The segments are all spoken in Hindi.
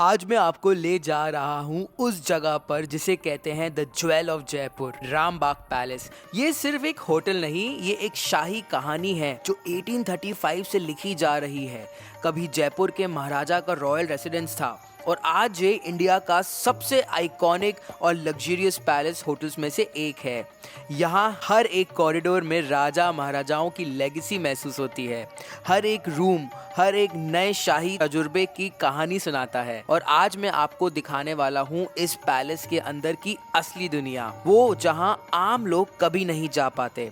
आज मैं आपको ले जा रहा हूँ उस जगह पर जिसे कहते हैं the jewel of Jaipur, Rambagh palace. ये सिर्फ एक होटल नहीं, ये एक शाही कहानी है जो 1835 से लिखी जा रही है। कभी जयपुर के महाराजा का रॉयल रेसिडेंस था और आज ये इंडिया का सबसे आइकॉनिक और लग्जरियस पैलेस होटल्स में से एक है। यहाँ हर एक कॉरिडोर में राजा महाराजाओं की लेगेसी महसूस होती है। हर एक रूम हर एक नए शाही तजुर्बे की कहानी सुनाता है और आज मैं आपको दिखाने वाला हूँ इस पैलेस के अंदर की असली दुनिया, वो जहाँ आम लोग कभी नहीं जा पाते।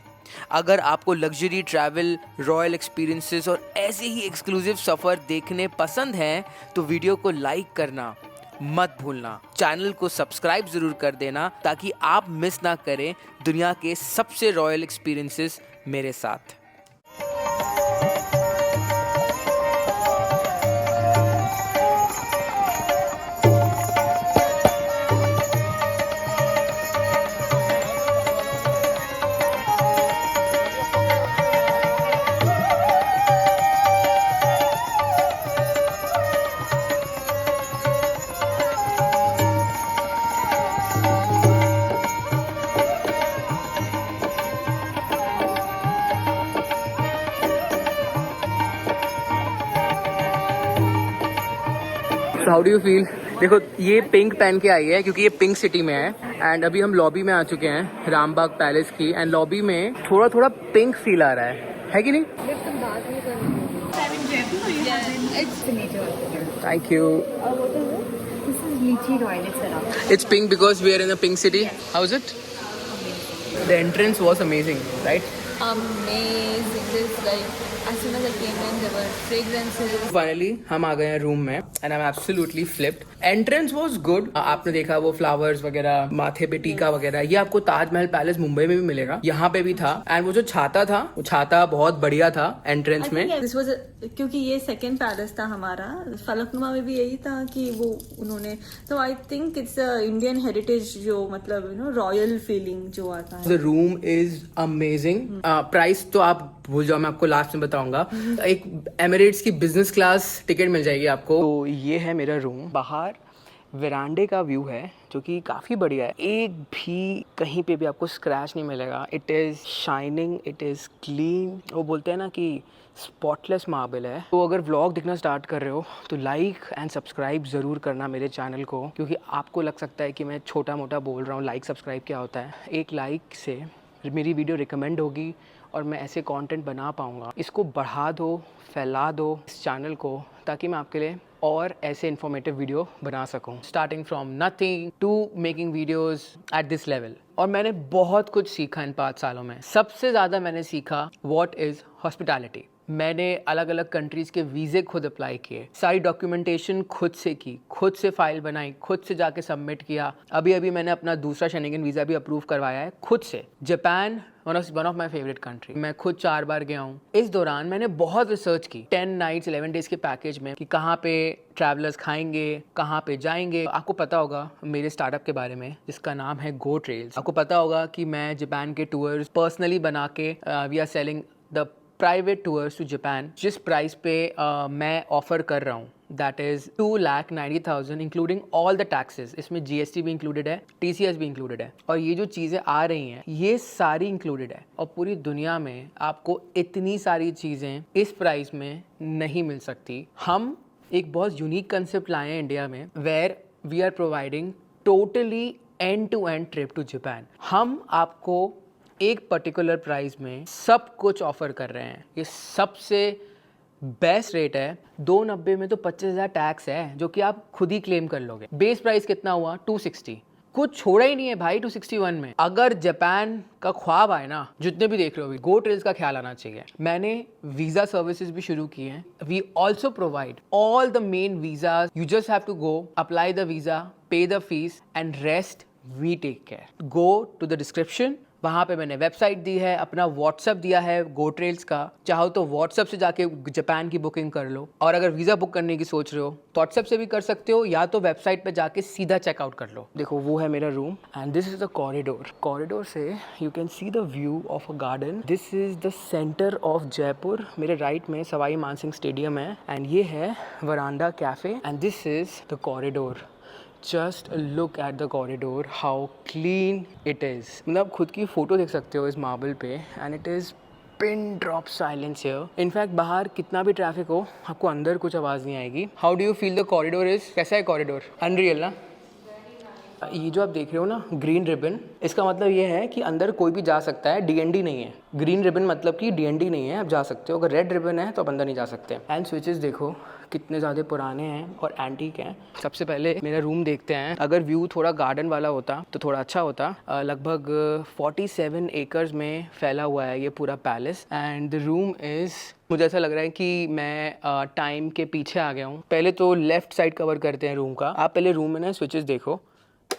अगर आपको लग्जरी ट्रैवल, रॉयल एक्सपीरियंसेस और ऐसे ही एक्सक्लूसिव सफ़र देखने पसंद हैं तो वीडियो को लाइक करना मत भूलना। चैनल को सब्सक्राइब ज़रूर कर देना ताकि आप मिस ना करें दुनिया के सबसे रॉयल एक्सपीरियंसेस मेरे साथ। How do you feel? देखो, ये पिंक पहन के आई है क्योंकि ये पिंक सिटी में है एंड अभी हम लॉबी में आ चुके हैं रामबाग पैलेस की एंड लॉबी में थोड़ा थोड़ा पिंक फील आ रहा है कि नहीं? Thank you. It's pink because we are in a pink city. How is it? The entrance was amazing, right? Amazing. This like as soon as I came in, there were fragrances. Finally, हम आ गए हैं रूम में and I'm absolutely flipped. Entrance was good. आपने देखा वो फ्लावर्स वगैरह, माथे पे टीका वगैरह, ये आपको ताजमहल पैलेस मुंबई में भी मिलेगा, यहाँ पे भी था। एंड वो जो छाता था, वो छाता बहुत बढ़िया था एंट्रेंस में। This was क्योंकि ये सेकंड पैलेस था हमारा, फलकनुमा में भी यही था कि वो उन्होंने, तो I think it's Indian heritage, जो मतलब रॉयल फीलिंग जो आता है। The room is amazing. Price तो आप भूल जाओ, मैं आपको लास्ट में बताऊंगा। एक एमिरेट्स की बिजनेस क्लास टिकट मिल जाएगी आपको। तो ये है मेरा रूम। बाहर वेरांडे का व्यू है जो कि काफ़ी बढ़िया है। एक भी कहीं पे भी आपको स्क्रैच नहीं मिलेगा। It is shining, it is clean. वो बोलते हैं ना कि स्पॉटलेस मार्बल है। तो अगर व्लॉग दिखना स्टार्ट कर रहे हो तो लाइक एंड सब्सक्राइब ज़रूर करना मेरे चैनल को, क्योंकि आपको लग सकता है कि मैं छोटा मोटा बोल रहा हूँ। लाइक सब्सक्राइब क्या होता है? एक लाइक से मेरी वीडियो रिकमेंड होगी और मैं ऐसे कंटेंट बना पाऊँगा। इसको बढ़ा दो, फैला दो इस चैनल को, ताकि मैं आपके लिए और ऐसे इन्फॉर्मेटिव वीडियो बना सकूं। Starting from nothing to making videos at this level. और मैंने बहुत कुछ सीखा इन 5 सालों में। सबसे ज़्यादा मैंने सीखा व्हाट इज़ हॉस्पिटैलिटी। मैंने अलग अलग कंट्रीज़ के वीज़े खुद अप्लाई किए, सारी डॉक्यूमेंटेशन खुद से की, खुद से फाइल बनाई, खुद से जाके सबमिट किया। अभी मैंने अपना दूसरा शेंगेन वीज़ा भी अप्रूव करवाया है खुद से। Japan one of my favourite country, मैं खुद 4 बार गया हूँ। इस दौरान मैंने बहुत रिसर्च की 10 नाइट्स 11 डेज़ के पैकेज में कि कहाँ पे ट्रैवलर्स खाएंगे, कहाँ पे जाएंगे। आपको पता होगा मेरे स्टार्टअप के बारे में जिसका नाम है गो ट्रेल्स। आपको पता होगा कि मैं जापान के टूर्स पर्सनली बना के we are selling the private tours to Japan. जिस प्राइस पे मैं ऑफर कर रहा हूँ that is 2,90,000 including all the taxes. इसमें GST भी इंक्लूडेड है, TCS भी इंक्लूडेड है, और ये जो चीज़ें आ रही हैं ये सारी इंक्लूडेड है। और पूरी दुनिया में आपको इतनी सारी चीज़ें इस प्राइस में नहीं मिल सकती। हम एक बहुत यूनिक कंसेप्ट लाए हैं इंडिया में, where we are providing totally end to end trip to Japan. हम आपको एक पर्टिकुलर प्राइस में सब कुछ ऑफर कर रहे हैं। ये सबसे बेस्ट रेट है। 290 में तो 25,000 टैक्स है जो कि आप खुद ही क्लेम कर लोगे। बेस प्राइस कितना हुआ? 260। कुछ छोड़ा ही नहीं है भाई 261 में। अगर जापान का ख्वाब आए ना, जितने भी देख रहे हो, गो ट्रेल्स का ख्याल आना चाहिए। मैंने वीज़ा सर्विसेज भी शुरू की हैं। We also provide all the main visas. You just have to go, apply the visa, pay the fees and rest we take care. Go to the description, वहाँ पे मैंने वेबसाइट दी है, अपना व्हाट्सअप दिया है गोट्रेल्स का। चाहो तो व्हाट्सअप से जाके जापान की बुकिंग कर लो, और अगर वीज़ा बुक करने की सोच रहे हो तो व्हाट्सअप से भी कर सकते हो, या तो वेबसाइट पे जाके सीधा चेकआउट कर लो। देखो वो है मेरा room and this is the corridor. Corridor से you can see the view of a garden. This is the centre of Jaipur. मेरे राइट में सवाई मानसिंह स्टेडियम है एंड ये है veranda cafe and this is the corridor. Just look at the corridor, how clean it is. मतलब खुद की फ़ोटो देख सकते हो इस मार्बल पे and it is pin drop silence here. In fact बाहर कितना भी ट्रैफिक हो, आपको अंदर कुछ आवाज़ नहीं आएगी। How do you feel the corridor is? कैसा है कॉरिडोर? अनरियल ना? ये जो आप देख रहे हो ना ग्रीन रिबन, इसका मतलब ये है कि अंदर कोई भी जा सकता है, डीएनडी नहीं है। ग्रीन रिबन मतलब कि डीएनडी नहीं है, आप जा सकते हो। अगर रेड रिबन है तो आप अंदर नहीं जा सकते। एंड स्विचेस देखो कितने ज़्यादा पुराने हैं और एंटीक हैं। सबसे पहले मेरा रूम देखते हैं। अगर व्यू थोड़ा गार्डन वाला होता तो थोड़ा अच्छा होता। लगभग 47 एकर्स में फैला हुआ है ये पूरा palace and the room is, मुझे ऐसा लग रहा है कि मैं टाइम के पीछे आ गया हूँ। पहले तो लेफ्ट साइड कवर करते हैं रूम का। आप पहले रूम में ना स्विचेस देखो,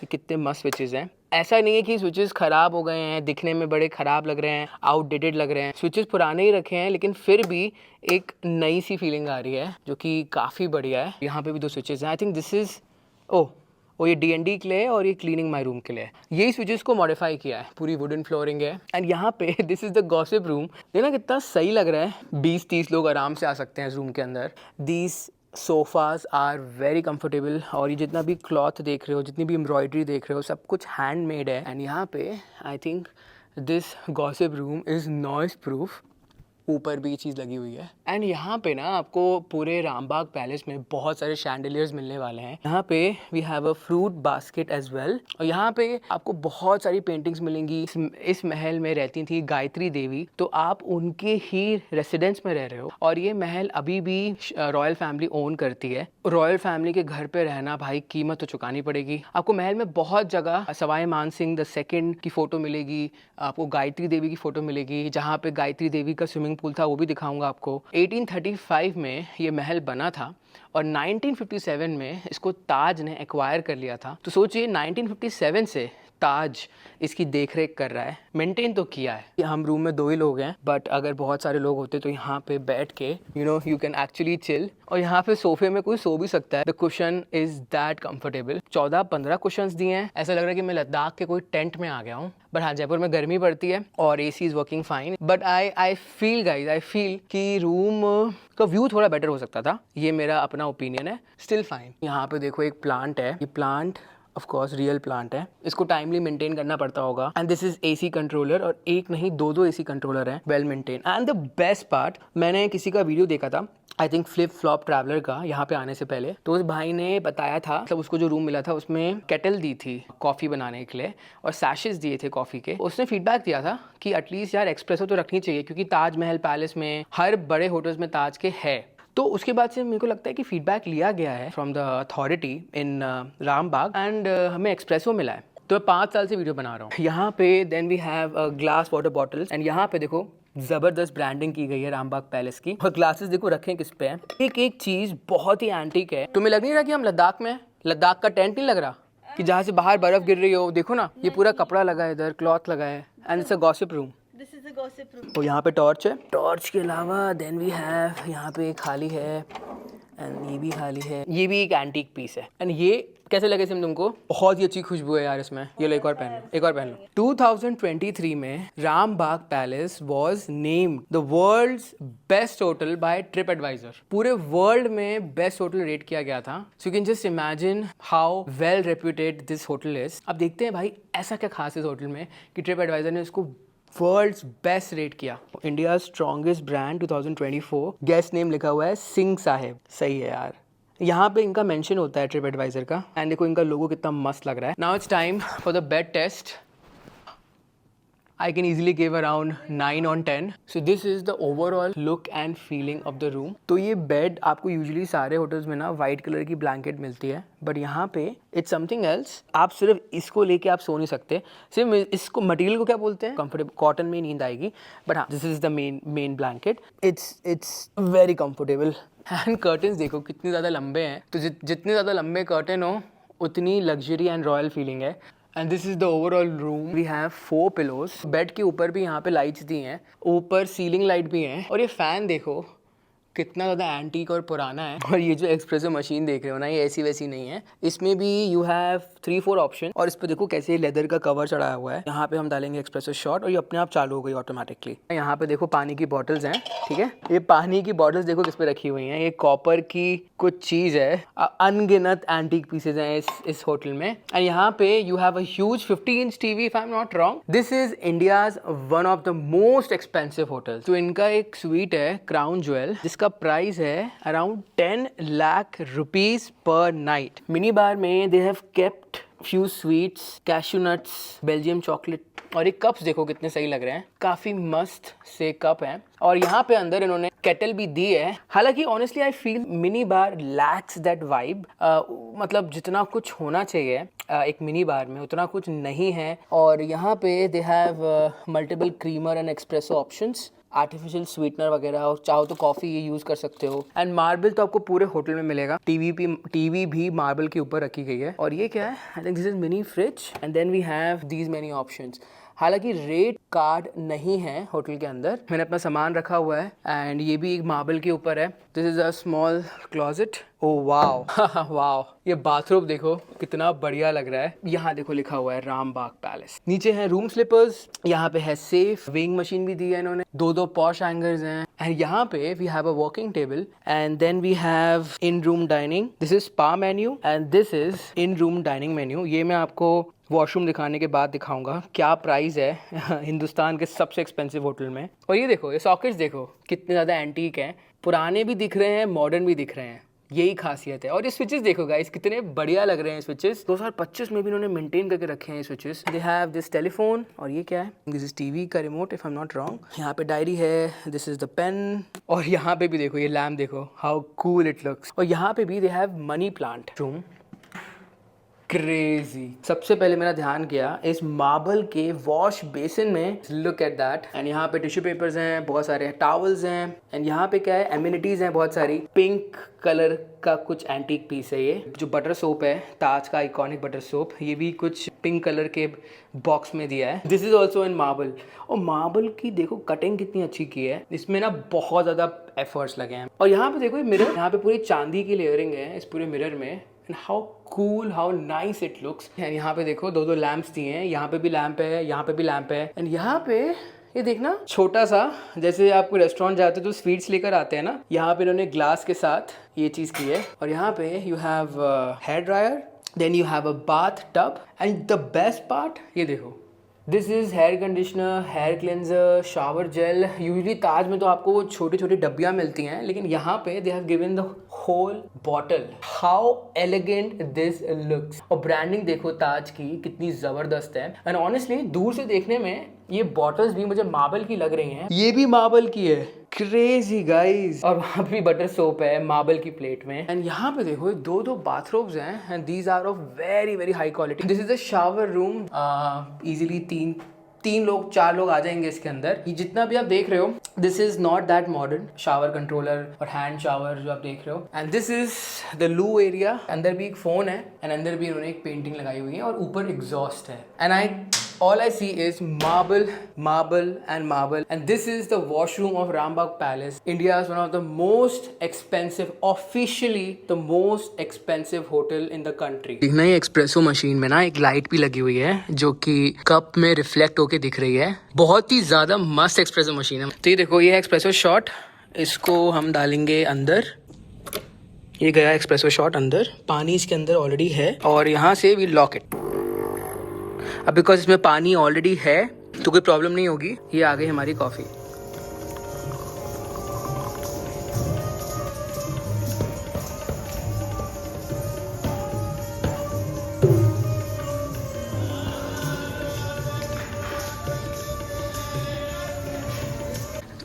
कितने मस्त स्विचेस हैं। ऐसा नहीं है कि स्विचेस ख़राब हो गए हैं, दिखने में बड़े ख़राब लग रहे हैं, आउटडेटेड लग रहे हैं। स्विचेस पुराने ही रखे हैं लेकिन फिर भी एक नई सी फीलिंग आ रही है जो कि काफ़ी बढ़िया है। यहाँ पे भी 2 स्विचेस हैं। आई थिंक दिस इज़ ये D&D के लिए है और ये क्लीनिंग माई रूम के लिए है। यही स्विचेस को मॉडिफाई किया है, पूरी वुडन फ्लोरिंग है। एंड यहाँ पे this is the gossip room. देखना कितना सही लग रहा है। 20-30 लोग आराम से आ सकते हैं इस रूम के अंदर। These sofas are very comfortable. और ये जितना भी क्लॉथ देख रहे हो, जितनी भी एम्ब्रॉयडरी देख रहे हो, सब कुछ हैंडमेड है। एंड यहाँ पे आई think this gossip room is noise proof. ऊपर भी चीज़ लगी हुई है। एंड यहाँ पे ना आपको पूरे रामबाग पैलेस में बहुत सारे शैंडलियर्स मिलने वाले हैं। यहाँ पे we have a fruit basket as well. और यहाँ पे आपको बहुत सारी पेंटिंग्स मिलेंगी। इस महल में रहती थी गायत्री देवी, तो आप उनके ही रेसिडेंस में रह रहे हो। और ये महल अभी भी रॉयल फैमिली ओन करती है। रॉयल फैमिली के घर पे रहना भाई कीमत तो चुकानी पड़ेगी। आपको महल में बहुत जगह सवाई मानसिंह द सेकंड की फ़ोटो मिलेगी, आपको गायत्री देवी की फ़ोटो मिलेगी। जहाँ पे गायत्री देवी का स्विमिंग पूल था वो भी दिखाऊंगा आपको। 1835 में ये महल बना था और 1957 में इसको ताज ने एक्वायर कर लिया था। तो सोचिए 1957 से ताज इसकी देखरेख कर रहा है, मेंटेन तो किया है। हम रूम में 2 ही लोग हैं, बट अगर बहुत सारे लोग होते तो यहाँ पे बैठ के यू कैन एक्चुअली चिल। और यहाँ पे सोफे में कोई सो भी सकता है। The cushion is that comfortable. 14-15 cushions दिए हैं। ऐसा लग रहा है कि मैं लद्दाख के कोई टेंट में आ गया हूँ। बट हाँ, जयपुर में गर्मी पड़ती है और AC is working fine. But I feel कि रूम का व्यू थोड़ा बेटर हो सकता था। ये मेरा अपना ओपिनियन है, स्टिल फाइन। यहाँ पे देखो एक प्लांट है। ये plant of course real plant है, इसको टाइमली मेंटेन करना पड़ता होगा। And this is AC controller, और एक नहीं 2 AC कंट्रोलर हैं, well maintain. And the best part, मैंने किसी का वीडियो देखा था, I think flip flop traveller का, यहाँ पे आने से पहले। तो उस भाई ने बताया था, मतलब उसको जो रूम मिला था उसमें केटल दी थी कॉफ़ी बनाने के लिए और सैशेस दिए थे कॉफ़ी के। उसने फीडबैक दिया था कि एटलीस्ट यार एक्सप्रेसो तो रखनी चाहिए, क्योंकि ताजमहल पैलेस में, हर बड़े होटल्स में ताज के है। तो उसके बाद से मेरे को लगता है कि फीडबैक लिया गया है from the authority in Rambagh and हमें एक्सप्रेसो मिला है। तो मैं 5 साल से वीडियो बना रहा हूँ। यहाँ पे then we have glass water bottles and यहाँ पे देखो ज़बरदस्त ब्रांडिंग की गई है रामबाग पैलेस की। और ग्लासेस देखो रखे हैं किस पे हैं। एक चीज़ बहुत ही एंटीक है। तुम्हें लग नहीं रहा कि हम लद्दाख में, लद्दाख का टेंट नहीं लग रहा कि जहाँ से बाहर बर्फ गिर रही हो? देखो ना, ये पूरा कपड़ा लगा है, इधर क्लॉथ लगा है and it's a gossip room. This is a gossip room. तो यहाँ पे टॉर्च है। टॉर्च के अलावा देन वी हैव, यहाँ पे खाली है एंड ये भी खाली है। ये भी एक एंटीक पीस है। एंड ये कैसे लगे सिम तुमको? बहुत ही अच्छी खुशबू है यार इसमें। ये लो, एक और पहन लो, एक और पहन लो। 2023 में Rambagh palace was named the world's best hotel by Tripadvisor. पूरे वर्ल्ड में बेस्ट होटल रेट किया गया था। So you can just imagine how well reputed this hotel is. अब देखते हैं भाई ऐसा क्या खास है इस होटल में कि ट्रिप एडवाइजर ने इसको वर्ल्ड्स बेस्ट रेट किया। India strongest brand 2024, guest name लिखा हुआ है सिंह साहिब। सही है यार। यहाँ पे इनका मेंशन होता है ट्रिप एडवाइजर का। एंड देखो इनका लोगो कितना मस्त लग रहा है। Now it's time for the bed test. I can easily give around 9 on 10. So this is the overall look and feeling of the room. तो ये बेड आपको यूजुअली सारे होटल्स में ना वाइट कलर की ब्लैंकेट मिलती है, बट यहाँ पे इट्स समथिंग एल्स। आप सिर्फ इसको लेके आप सो नहीं सकते। सिर्फ इसको मटेरियल को क्या बोलते हैं, कंफर्टेबल, कॉटन में नींद आएगी। बट हाँ, this is the main blanket. It's very comfortable. And curtains देखो कितने ज़्यादा लंबे हैं। तो जितने ज़्यादा लंबे कर्टन हो उतनी लग्जरी एंड रॉयल फीलिंग है। And this is the overall room. We have 4 pillows. Bed के ऊपर भी यहाँ पे लाइट्स दी हैं, ऊपर सीलिंग लाइट भी हैं, और ये फैन देखो कितना ज़्यादा एंटीक और पुराना है। और ये जो एक्सप्रेसो मशीन देख रहे हो ना, ये ऐसी वैसी नहीं है, इसमें भी यू हैव 3-4 ऑप्शन। और इस पे देखो कैसे लेदर का कवर चढ़ाया हुआ है। यहाँ पे हम डालेंगे एक्सप्रेसो शॉट और ये अपने आप चालू हो गई ऑटोमेटिकली। यहाँ पे देखो पानी की बॉटल्स हैं, ठीक है। ये पानी की बॉटल्स देखो किस पे रखी हुई हैं, ये कॉपर की कुछ चीज़ है। अनगिनत एंटीक पीसेज हैं इस होटल में। एंड यहाँ पे you have a huge 50 inch TV if I am not wrong. This is India's one of the most expensive hotel. तो इनका एक स्वीट है क्राउन ज्वेल, जिसका प्राइस है around 10 lakh rupees per night. Mini bar में they have kept few sweets, cashew nuts, Belgium chocolate, और ये कप्स देखो कितने सही लग रहे हैं, काफ़ी मस्त से कप हैं। और यहाँ पे अंदर इन्होंने केटल भी दी है। हालांकि honestly I feel mini bar lakhs that vibe. मतलब जितना कुछ होना चाहिए एक मिनी बार में उतना कुछ नहीं है। और यहाँ पे they have multiple creamer and espresso options, artificial sweetener वगैरह, और चाहो तो कॉफ़ी ये यूज़ कर सकते हो। एंड मार्बल तो आपको पूरे होटल में मिलेगा। टीवी भी मार्बल के ऊपर रखी गई है। और ये क्या है, I think this is mini fridge and then we have these many options. हालांकि रेट कार्ड नहीं है होटल के अंदर, मैंने अपना सामान रखा हुआ है। एंड ये भी एक मार्बल के ऊपर है। This is a small closet. Oh wow wow, ये बाथरूम देखो कितना बढ़िया लग रहा है। यहाँ देखो लिखा हुआ है रामबाग पैलेस। नीचे है रूम स्लीपर्स, यहाँ पे है सेफ, वेइंग मशीन भी दी है इन्होंने, 2 पॉश हैंगर्स हैं। एंड यहाँ पे we have a working table and then we have in room dining. This is spa menu and this is in room dining menu. ये मैं आपको वॉशरूम दिखाने के बाद दिखाऊंगा क्या प्राइस है हिंदुस्तान के सबसे एक्सपेंसिव होटल में। और ये देखो, ये सॉकेट्स देखो कितने ज़्यादा एंटीक हैं, पुराने भी दिख रहे हैं, मॉडर्न भी दिख रहे हैं, यही खासियत है। और ये स्विचेस देखो गाइस कितने बढ़िया लग रहे हैं स्विचेस। 2025 में भी इन्होंने मेंटेन करके रखे हैं switches. They have this telephone, और ये क्या है, दिस इज टीवी का remote if I am not wrong. यहाँ पे डायरी है, दिस इज द पेन। और यहाँ पे भी देखो ये लैम्प देखो, हाउ कूल इट लुक्स। और यहाँ पे भी they have money plant room. Crazy. सबसे पहले मेरा ध्यान गया इस मार्बल के वॉश बेसिन में, लुक एट दैट। एंड यहाँ पे टिश्यू पेपर्स हैं, बहुत सारे टॉवल्स हैं। एंड यहाँ पे क्या है, एमिनिटीज हैं बहुत सारी। पिंक कलर का कुछ एंटीक पीस है ये। जो बटर सोप है, ताज का आइकॉनिक बटर सोप, ये भी कुछ पिंक कलर के बॉक्स में दिया है। This is also in marble. और मार्बल की देखो कटिंग कितनी अच्छी की है, इसमें ना बहुत ज़्यादा एफर्ट्स लगे हैं। और यहाँ पे देखो ये मिरर, यहाँ पे पूरी चांदी की लेयरिंग है इस पूरे मिरर में। And how cool, how nice it looks. And यहाँ पे देखो 2 लैंप्स दिए हैं, यहाँ पे भी लैंप है, यहाँ पे भी लैंप है। एंड यहाँ पे ये देखना छोटा सा, जैसे आप कोई रेस्टोरेंट जाते हो तो स्वीट्स लेकर आते हैं ना, यहाँ पे इन्होंने ग्लास के साथ ये चीज़ की है। और यहाँ पे you have hair dryer, then you have a bath tub and the best part ये देखो, this is hair conditioner, hair cleanser, shower gel. Usually Taj में तो आपको वो छोटी छोटी डब्बियाँ मिलती हैं, लेकिन यहाँ पे they have given the whole bottle. How elegant this looks. और ब्रांडिंग देखो ताज की कितनी ज़बरदस्त है। एंड ऑनेस्टली दूर से देखने में ये बॉटल्स भी मुझे मार्बल की लग रही हैं, ये भी मार्बल की है। Crazy guys. और वहाँ पे भी बटर सोप है मार्बल की प्लेट में। एंड यहाँ पे देखो 2 बाथरूम्स हैं and these are of very very high quality. This is a shower room. Easily 3 लोग 4 लोग आ जाएंगे इसके अंदर। ये जितना भी आप देख रहे हो, this is not that modern. Shower controller और हैंड शावर जो आप देख रहे हो। एंड दिस इज द लू एरिया। अंदर भी एक फोन है एंड अंदर भी उन्होंने एक पेंटिंग लगाई हुई है और ऊपर एग्जॉस्ट है। And all I see is marble, marble and marble. And this is the washroom of Rambagh Palace. India is one of the most expensive, officially the most expensive hotel in the country. देखना ये एक्सप्रेसो मशीन में ना एक लाइट भी लगी हुई है जो कि कप में रिफ्लेक्ट होके दिख रही है। बहुत ही ज्यादा मस्त एक्सप्रेसो मशीन है। तो ये देखो, ये एक्सप्रेसो शॉट, इसको हम डालेंगे अंदर। ये गया एक्सप्रेसो शॉट अंदर, पानी इसके अंदर ऑलरेडी है और यहाँ से वी लॉक इट। अब बिकॉज इसमें पानी ऑलरेडी है तो कोई प्रॉब्लम नहीं होगी। ये आ गई हमारी कॉफ़ी।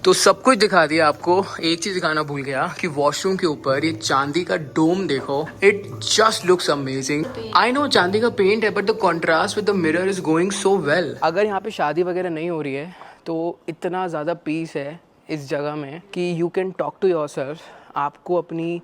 तो सब कुछ दिखा दिया आपको। एक चीज दिखाना भूल गया कि वॉशरूम के ऊपर ये चांदी का डोम देखो, it just looks amazing. I know चांदी का पेंट है but the contrast with the mirror is going so well. अगर यहाँ पे शादी वगैरह नहीं हो रही है तो इतना ज़्यादा पीस है इस जगह में कि you can talk to yourself. आपको अपनी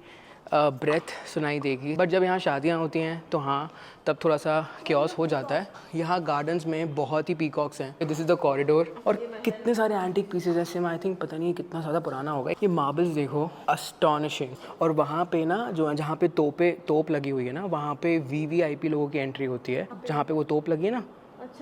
ब्रेथ सुनाई देगी, बट जब यहाँ शादियाँ होती हैं तो हाँ तब थोड़ा सा क्योस हो जाता है। यहाँ गार्डन्स में बहुत ही पीकॉक्स हैं। दिस इज़ द कॉरिडोर और कितने सारे एंटीक पीसेज हैं। सिम आई थिंक पता नहीं कितना ज़्यादा पुराना होगा। ये मार्बल्स देखो, अस्टॉनिशिंग। और वहाँ पे ना जो जहाँ पे तोप लगी हुई है ना, वहाँ पे VVIP लोगों की एंट्री होती है। जहाँ पे वो तोप लगी है ना,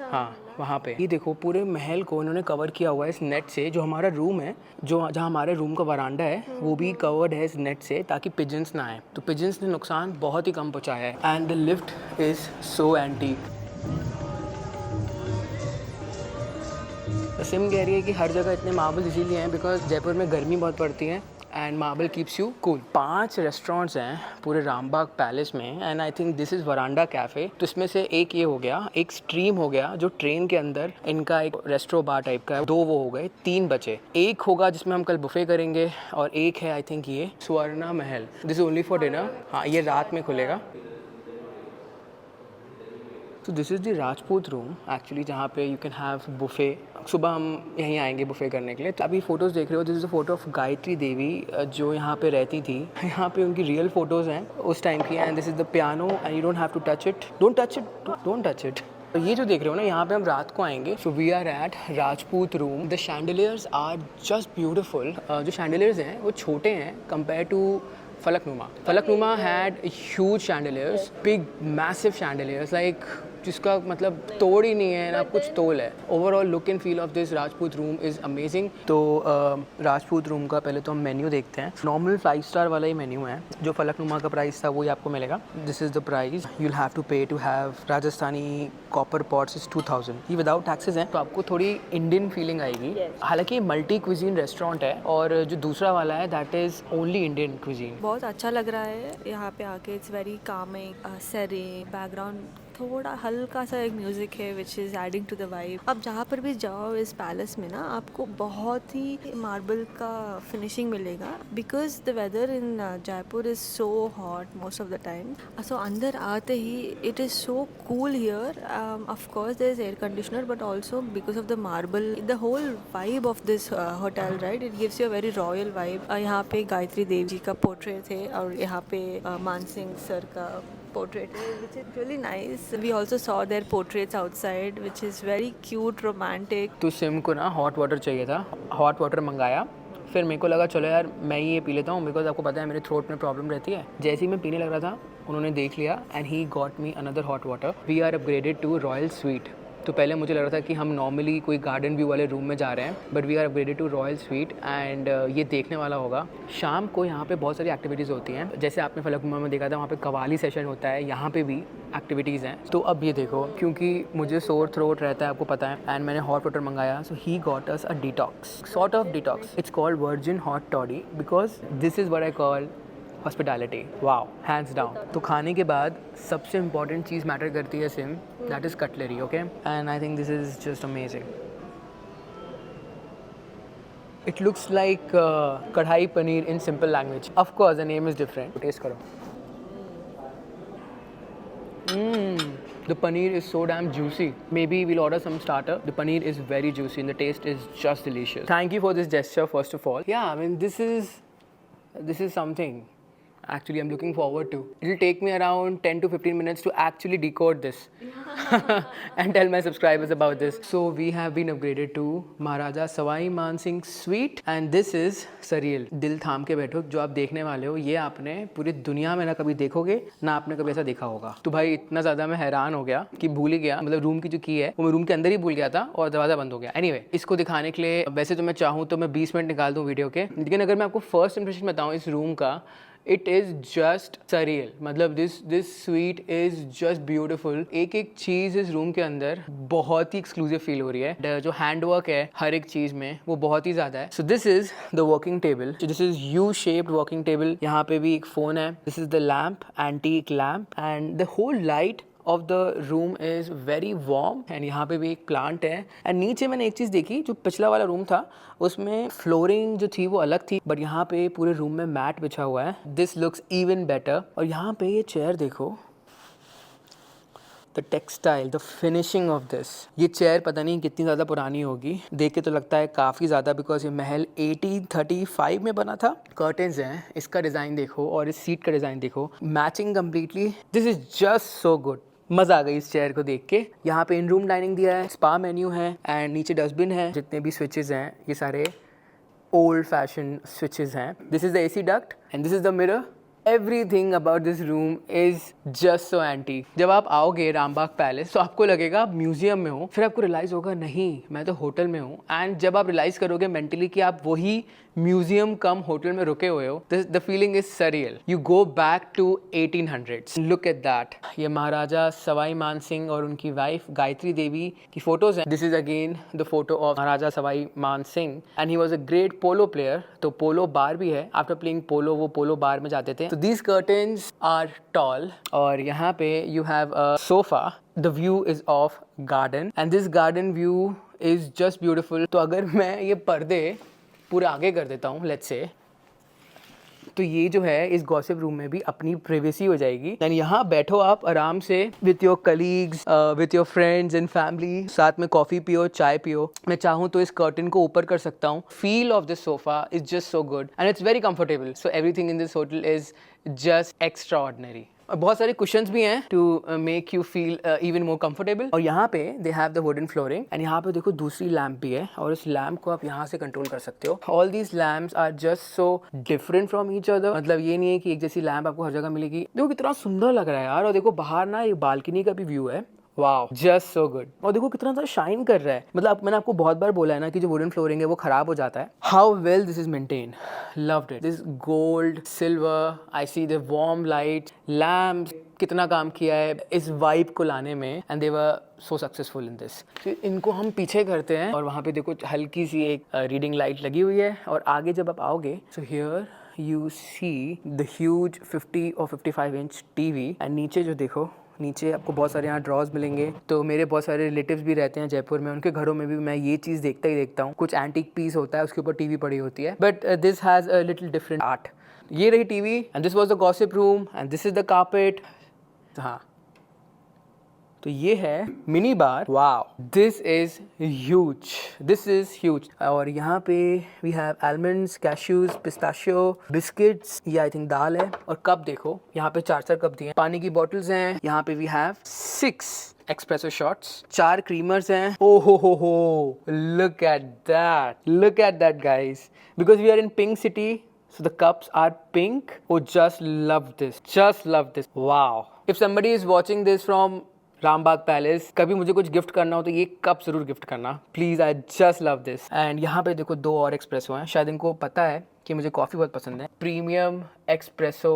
हाँ वहाँ पे। ये देखो पूरे महल को इन्होंने कवर किया हुआ है इस नेट से। जो हमारा रूम है, जो जहाँ हमारे रूम का वरांडा है, वो भी कवर्ड है इस नेट से ताकि पिजन्स ना आए। तो पिजन्स ने नुकसान बहुत ही कम पहुँचाया है। And the lift is so antique. SIM कह रही है कि हर जगह इतने मार्बल इसीलिए हैं बिकॉज जयपुर में गर्मी बहुत पड़ती है and marble keeps you cool. 5 restaurants हैं पूरे रामबाग पैलेस में and I think this is veranda cafe. तो इसमें से एक ये हो गया, एक स्ट्रीम हो गया जो ट्रेन के अंदर इनका एक रेस्टोरेंट बार टाइप का है। 2 वो हो गए, 3 बचे। एक होगा जिसमें हम कल बुफे करेंगे और एक है आई थिंक ये स्वर्णा महल। This is only for dinner. हाँ ये रात में खुलेगा। तो this is the Rajput room actually, जहाँ पे यू कैन हैव बुफे। सुबह हम यहीं आएंगे बुफे करने के लिए। तो अभी फ़ोटोज़ देख रहे हो, this is a photo of Gayatri Devi जो यहाँ पे रहती थी। यहाँ पे उनकी रियल फ़ोटोज़ हैं उस टाइम की। And this is the piano and you don't have to touch it, don't touch it. तो ये जो देख रहे हो ना, यहाँ पे हम रात को आएंगे। So we are at Rajput room. The chandeliers are just beautiful. जो शैंडलियर्स हैं वो छोटे हैं compare to Falaknuma had huge chandeliers, big massive chandeliers, like जिसका मतलब तोड़ ही नहीं है ना कुछ तोल है। Overall look and feel of this Rajput room is amazing. तो राजपूत रूम का पहले तो हम मेन्यू देखते हैं। नॉर्मल 5 स्टार वाला ही मेन्यू है। जो फलकनुमा का प्राइस था वही आपको मिलेगा। This is the price you will have to pay to have Rajasthani copper pots is 2000। ये विदाउट टैक्सेस हैं तो आपको थोड़ी इंडियन फीलिंग आएगी। हालांकि मल्टी क्विजीन रेस्टोरेंट है और जो दूसरा वाला है that is only Indian cuisine. बहुत अच्छा लग रहा है यहाँ पे आके। It's very calming, serene, background थोड़ा हल्का सा एक म्यूजिक है which is adding to the vibe. अब जहाँ पर भी जाओ इस पैलेस में ना, आपको बहुत ही मार्बल का फिनिशिंग मिलेगा because the weather in Jaipur is so hot most of the time. So अंदर आते ही it is so cool here. Of course there is air conditioner but also because of the marble, the whole vibe of this hotel, right, it gives you a very royal vibe. यहाँ पे गायत्री देवी जी का पोर्ट्रेट है और यहाँ पे मानसिंह सर का portrait which is really nice. We also saw their portraits outside which is very cute, romantic. तो सिम को ना हॉट वाटर चाहिए था, हॉट वाटर मंगाया। फिर मेरे को लगा चलो यार मैं ये पी लेता हूँ बिकॉज आपको पता है मेरे थ्रोट में प्रॉब्लम रहती है। जैसे ही मैं पीने लग रहा था उन्होंने देख लिया and he got me another hot water. We are upgraded to royal suite. तो पहले मुझे लग रहा था कि हम नॉर्मली कोई गार्डन व्यू वाले रूम में जा रहे हैं, but we are upgraded to royal suite and ये देखने वाला होगा। शाम को यहाँ पे बहुत सारी एक्टिविटीज़ होती हैं, जैसे आपने फलकनुमा में देखा था वहाँ पे कवाली सेशन होता है, यहाँ पे भी एक्टिविटीज़ हैं। तो अब ये देखो, क्योंकि मुझे सोर थ्रोट रहता है आपको पता है, एंड मैंने हॉट वाटर मंगाया, so he got us a detox, sort of detox. It's called virgin hot toddy because this is what I call hospitality. Wow, hands down. तो खाने के बाद सबसे इम्पॉर्टेंट चीज़ मैटर करती है सिम, that is cutlery, okay, and I think this is just amazing. It looks like kadhai paneer in simple language. Of course the name is different. Taste करो। The paneer is so damn juicy. Maybe we'll order some starter. The paneer is very juicy and the taste is just delicious. Thank you for this gesture first of all. Yeah, I mean this is something actually I'm looking forward to. It'll take me around 10 to 15 minutes to actually decode this and tell my subscribers about this. So we have been upgraded to Maharaja Sawai Man Singh Suite and this is surreal. दिल थाम के बैठो, जो आप देखने वाले हो ये आपने पूरी दुनिया में ना कभी देखोगे ना आपने कभी ऐसा देखा होगा। तो भाई इतना ज़्यादा मैं हैरान हो गया कि भूल ही गया, मतलब रूम की जो की है वो मैं रूम के अंदर ही भूल गया था और दरवाज़ा बंद हो गया। एनीवे, इसको दिखाने के लिए वैसे तो मैं चाहूँ तो मैं 20 मिनट निकाल दूँ वीडियो के, लेकिन अगर मैं आपको फर्स्ट इंप्रेशन बताऊँ इस रूम का, इट इज़ जस्ट सरियल। मतलब this sweet is just beautiful. एक एक चीज़ इस रूम के अंदर बहुत ही एक्सक्लूसिव फील हो रही है। जो हैंड वर्क है हर एक चीज़ में वो बहुत ही ज़्यादा है। So this is the working table, this is U shaped working table. यहाँ पे भी एक फ़ोन है। This is the lamp, antique lamp, and the whole light of the room is very warm. And यहाँ पे भी एक प्लांट है। एंड नीचे मैंने एक चीज़ देखी, जो पिछला वाला रूम था उसमें फ्लोरिंग जो थी वो अलग थी, बट यहाँ पे पूरे रूम में मैट बिछा हुआ है। This looks even better. और यहाँ पे ये चेयर देखो, the textile, the finishing of this. ये चेयर पता नहीं कितनी ज़्यादा पुरानी होगी, देख के तो लगता है काफ़ी ज़्यादा, बिकॉज ये महल 1835 में बना था। कर्टन्स हैं, इसका डिज़ाइन देखो और इस सीट का डिज़ाइन देखो, matching completely. This is just so good. मज़ा आ गई इस चेयर को देख के। यहाँ पे इन रूम डाइनिंग दिया है, स्पा मेन्यू है एंड नीचे डस्टबिन है। जितने भी स्विचेस हैं ये सारे ओल्ड फैशन स्विचेस हैं। This is the AC duct and this is the mirror. Everything about this room is just so antique. जब आप आओगे रामबाग पैलेस तो आपको लगेगा आप म्यूजियम में हो, फिर आपको रियलाइज़ होगा नहीं मैं तो होटल में हूँ। एंड जब आप रियलाइज़ करोगे मेंटली कि आप वही म्यूजियम कम होटल में रुके हुए हो, the feeling is surreal. You go back to 1800s। Look at that. ये महाराजा सवाई मान सिंह और उनकी वाइफ गायत्री देवी की फोटोज हैं। This is again the photo of Maharaja Sawai Man Singh and he was a great polo player. तो पोलो बार भी है, आफ्टर प्लेइंग पोलो वो पोलो बार में जाते थे। तो these curtains are tall और यहाँ पे you have a sofa. The view is of garden and this garden view is just beautiful. तो अगर मैं ये पर्दे पूरे आगे कर देता हूँ let's say, तो ये जो है इस गॉसिप रूम में भी अपनी प्राइवेसी हो जाएगी। एंड यहाँ बैठो आप आराम से with your colleagues, with your friends and family, साथ में कॉफ़ी पियो, चाय पियो। मैं चाहूँ तो इस कर्टन को ऊपर कर सकता हूँ। Feel of this sofa is just so good and it's very comfortable. So everything in this hotel is just extraordinary. और बहुत सारे कुशन्स भी हैं to make you feel even more comfortable. और यहाँ पे they have the wooden flooring and यहाँ पे देखो दूसरी लैम्प भी है और इस लैम्प को आप यहाँ से कंट्रोल कर सकते हो। All these lamps are just so different from each other. मतलब ये नहीं है कि एक जैसी लैम्प आपको हर जगह मिलेगी। देखो कितना सुंदर लग रहा है यार। और देखो बाहर ना एक बालकनी का भी व्यू है। Wow, just so good. और देखो कितना ज़्यादा शाइन कर रहा है। मतलब मैंने आपको बहुत बार बोला है ना कि जो वुडन फ्लोरिंग है वो खराब हो जाता है। How well this is maintain, loved it. This gold silver, I see the warm light, lamps, कितना काम किया है इस वाइब को लाने में and they were so successful in this. इनको हम पीछे करते हैं और वहाँ पे देखो हल्की सी एक रीडिंग लाइट लगी हुई है। और आगे जब आप आओगे so here you see the huge 50 और 55 इंच टीवी एंड नीचे जो देखो, नीचे आपको बहुत सारे यहाँ ड्रॉज मिलेंगे। तो मेरे बहुत सारे रिलेटिव्स भी रहते हैं जयपुर में, उनके घरों में भी मैं ये चीज़ देखता ही देखता हूँ। कुछ एंटीक पीस होता है उसके ऊपर टीवी पड़ी होती है, but this has a little different art. ये रही TV and this was the gossip room and this is the carpet. हाँ, तो ये है mini bar. Wow, this is huge, this is huge. और यहाँ पे we have almonds, cashews, pistachios, biscuits, ये आई थिंक दाल है। और कप देखो, यहाँ पे 4 कप दिए हैं। पानी की बॉटल्स हैं। यहाँ पे we have 6 espresso shots, 4 creamers हैं। ओ हो, look at that guys, because we are in pink city, so the cups are pink. Oh, just love this. Wow. If somebody is watching this from Rambagh palace, कभी मुझे कुछ गिफ्ट करना हो तो ये कप जरूर गिफ्ट करना please. I just love this. And यहाँ पे देखो 2 और एक्सप्रेसो हैं। शायद इनको पता है कि मुझे कॉफ़ी बहुत पसंद है। Premium espresso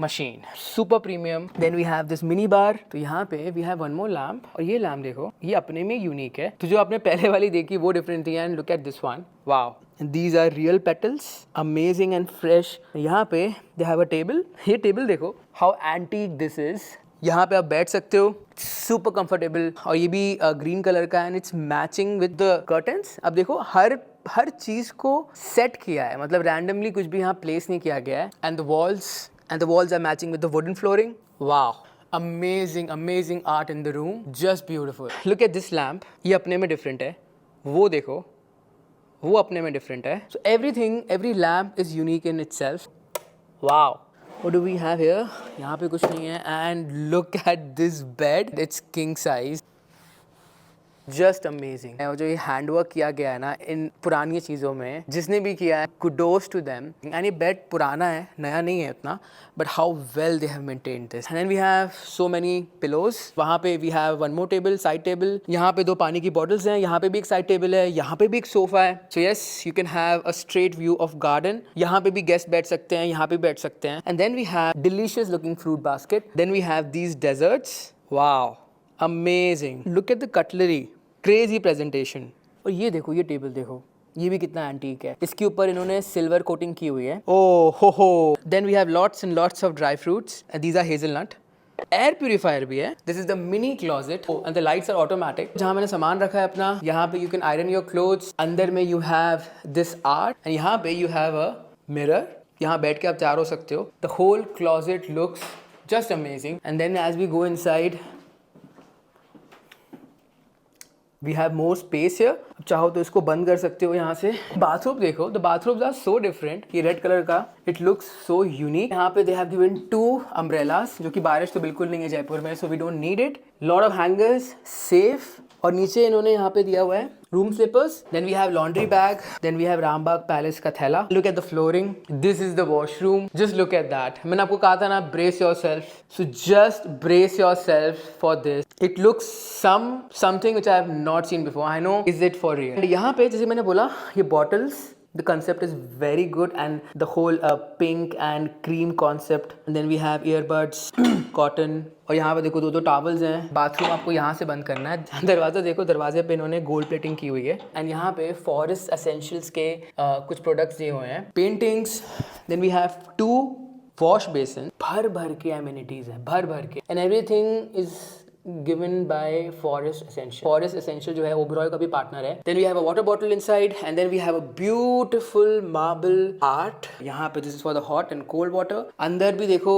machine, super premium. Then we have this mini bar. तो यहाँ पे we have one more lamp. और ये लैम्प देखो, ये अपने में यूनिक है। तो जो आपने पहले वाली देखी वो डिफरेंट थी and look at this one. Wow, these are real petals, amazing and fresh. यहाँ पे they have a table. ये टेबल देखो, how antique this is. यहाँ पे आप बैठ सकते हो, सुपर कंफर्टेबल। और ये भी ग्रीन कलर का and it's matching with the curtains. अब देखो हर चीज़ को सेट किया है, मतलब रैंडमली कुछ भी यहाँ प्लेस नहीं किया गया है। And the walls are matching with the wooden flooring. Wow, amazing art in the room, just beautiful. Look at this lamp, ये अपने में डिफरेंट है। वो देखो, वो अपने में डिफरेंट है। So every lamp is unique in itself. Wow, what do we have here? यहाँ पे कुछ नहीं है। And look at this bed, it's king size, just amazing. और जो ये हैंडवर्क किया गया है ना इन पुरानी चीज़ों में, जिसने भी किया है, कुडोस टू देम। एंड ये बेड पुराना है, नया नहीं है उतना, but how well they have maintained this. And then we have so many pillows. वहाँ पे we have one more table, side table. यहाँ पे 2 पानी की बॉटल्स हैं। यहाँ पे भी एक साइड टेबल है। यहाँ पे भी एक सोफा है। So yes, you can have a straight view of garden. यहाँ पे भी गेस्ट बैठ सकते हैं, यहाँ पे बैठ सकते हैं। And then we have delicious looking fruit basket. Then we have these desserts. Wow, amazing. Look at the cutlery, crazy presentation. और ये देखो, ये टेबल देखो, ये भी कितना एंटीक है। इसके ऊपर इन्होंने सिल्वर कोटिंग की हुई है। ओ हो। Then we have lots and lots of dry fruits and these are hazelnut. Air purifier भी है। This is the mini closet and the lights are automatic. जहाँ मैंने सामान रखा है अपना, यहाँ पे you can iron your clothes. अंदर में you have this art and यहाँ पे यू हैव अ मिरर। यहाँ बैठ के आप तैयार हो सकते हो। The whole closet looks just amazing. And then as we go inside, we have more space here, चाहो तो इसको बंद कर सकते हो यहाँ से। बाथरूम देखो, the bathrooms are so different, ये रेड कलर का, इट लुक्स सो यूनिक। यहाँ पे दे हैव गिवन 2 अम्ब्रेलास, जो कि बारिश तो बिल्कुल नहीं है जयपुर में, so we don't need it. Lot of hangers, safe, और नीचे इन्होंने यहाँ पे दिया हुआ है room slippers. Then we have laundry bag, then we have Rambagh palace का थैला। Look at the flooring, this is the washroom, just look at that. मैंने आपको कहा था ना, brace yourself, so just brace yourself for this. It looks something which I have not seen before, I know is it for real. यहाँ पे जैसे मैंने बोला, ये bottles, the concept is very good, and the whole pink and cream concept, and then we have earbuds cotton, और यहाँ पे देखो 2 टॉवल्स हैं। बाथरूम आपको यहाँ से बंद करना है। दरवाज़ा देखो, दरवाजे पे इन्होंने गोल्ड प्लेटिंग की हुई है, एंड यहाँ पे फॉरेस्ट एसेंशियल्स के कुछ प्रोडक्ट्स दिए हुए हैं, paintings. Then we have 2 wash basin, भर के एमिनिटीज हैं, भर के, and everything is given by Forest Essential. Forest Essential जो है ओबरॉय का भी पार्टनर है। Then we have a water bottle inside, and then we have a beautiful marble art. यहाँ पे this is for the hot and cold water. अंदर भी देखो,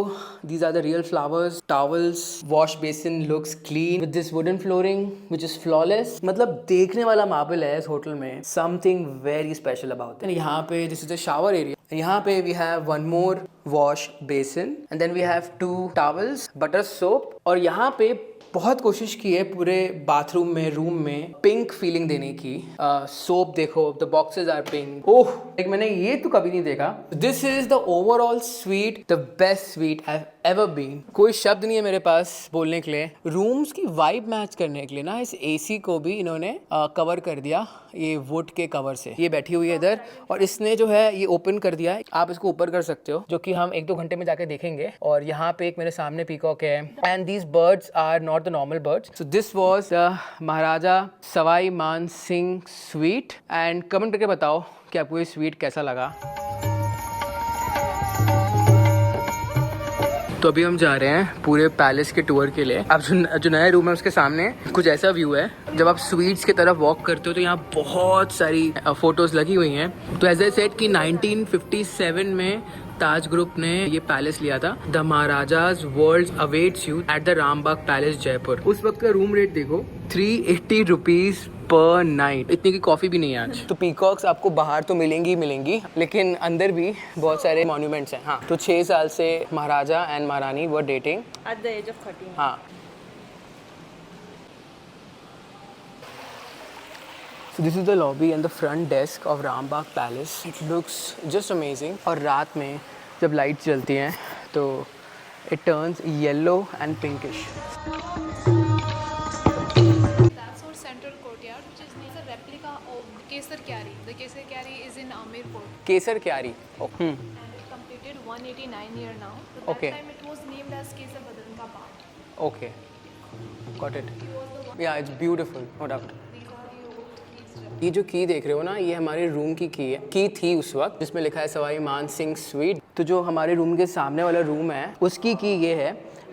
these are the real flowers, towels, wash basin looks clean with this wooden flooring which is flawless. मतलब देखने वाला मार्बल है इस होटल में, something very special about it. यहाँ पे this is the shower area. यहाँ पे we have one more wash basin, and then we have 2 towels, butter soap, और यहाँ पे बहुत कोशिश की है पूरे बाथरूम में, रूम में पिंक फीलिंग देने की। सोप देखो, the boxes are pink. Oh, एक मैंने ये तो कभी नहीं देखा। This is the overall suite, the best suite I have ever been. कोई शब्द नहीं है मेरे पास बोलने के लिए। रूम्स की वाइब मैच करने के लिए ना, इस एसी को भी इन्होंने कवर कर दिया ये वुड के कवर से। ये बैठी हुई है इधर, और इसने जो है ये ओपन कर दिया है, आप इसको ऊपर कर सकते हो, जो कि हम 1-2 घंटे में जाके देखेंगे। और यहाँ पे एक मेरे सामने पीकॉक है, and these birds are not the normal birds. So this was the Maharaja Sawai Man Singh sweet, and comment करके बताओ कि आपको ये स्वीट कैसा लगा। तो अभी हम जा रहे हैं पूरे पैलेस के टूर के लिए। अब जो नया रूम है उसके सामने कुछ ऐसा व्यू है। जब आप स्वीट्स की तरफ वॉक करते हो तो यहाँ बहुत सारी फोटोज लगी हुई हैं। तो एज आई सेड कि 1957 में ताज ग्रुप ने ये पैलेस लिया था। The Maharaja's world awaits you at the Rambagh palace Jaipur. उस वक्त का रूम रेट देखो, 380 रुपीज पर नाइट। इतनी की कॉफी भी नहीं है आज। तो पीकॉक्स आपको बाहर तो मिलेंगी, लेकिन अंदर भी बहुत सारे मॉन्यूमेंट्स हैं। हाँ, तो 6 साल से maharaja and maharani were dating at the age of 13। हाँ। So this is the lobby and the front desk of Rambagh Palace. It looks just amazing. और रात में जब लाइट्स जलती हैं तो it turns yellow and pinkish. That's our central courtyard, which is a replica of Kesar Kyari. The Kesar Kyari is in Amirpur. केसर क्यारी। And it completed 189 year now. So that Okay. time it was named as Kesar Badran ka Bagh. Okay, got it. He was the one. Yeah, it's beautiful, no doubt. These are the old keys. ये जो की देख रहे हो ना, ये हमारे रूम की है। की थी उस वक्त, जिसमें लिखा है सवाई मान सिंह स्वीट। तो जो हमारे रूम के सामने वाला रूम है उसकी की ये है।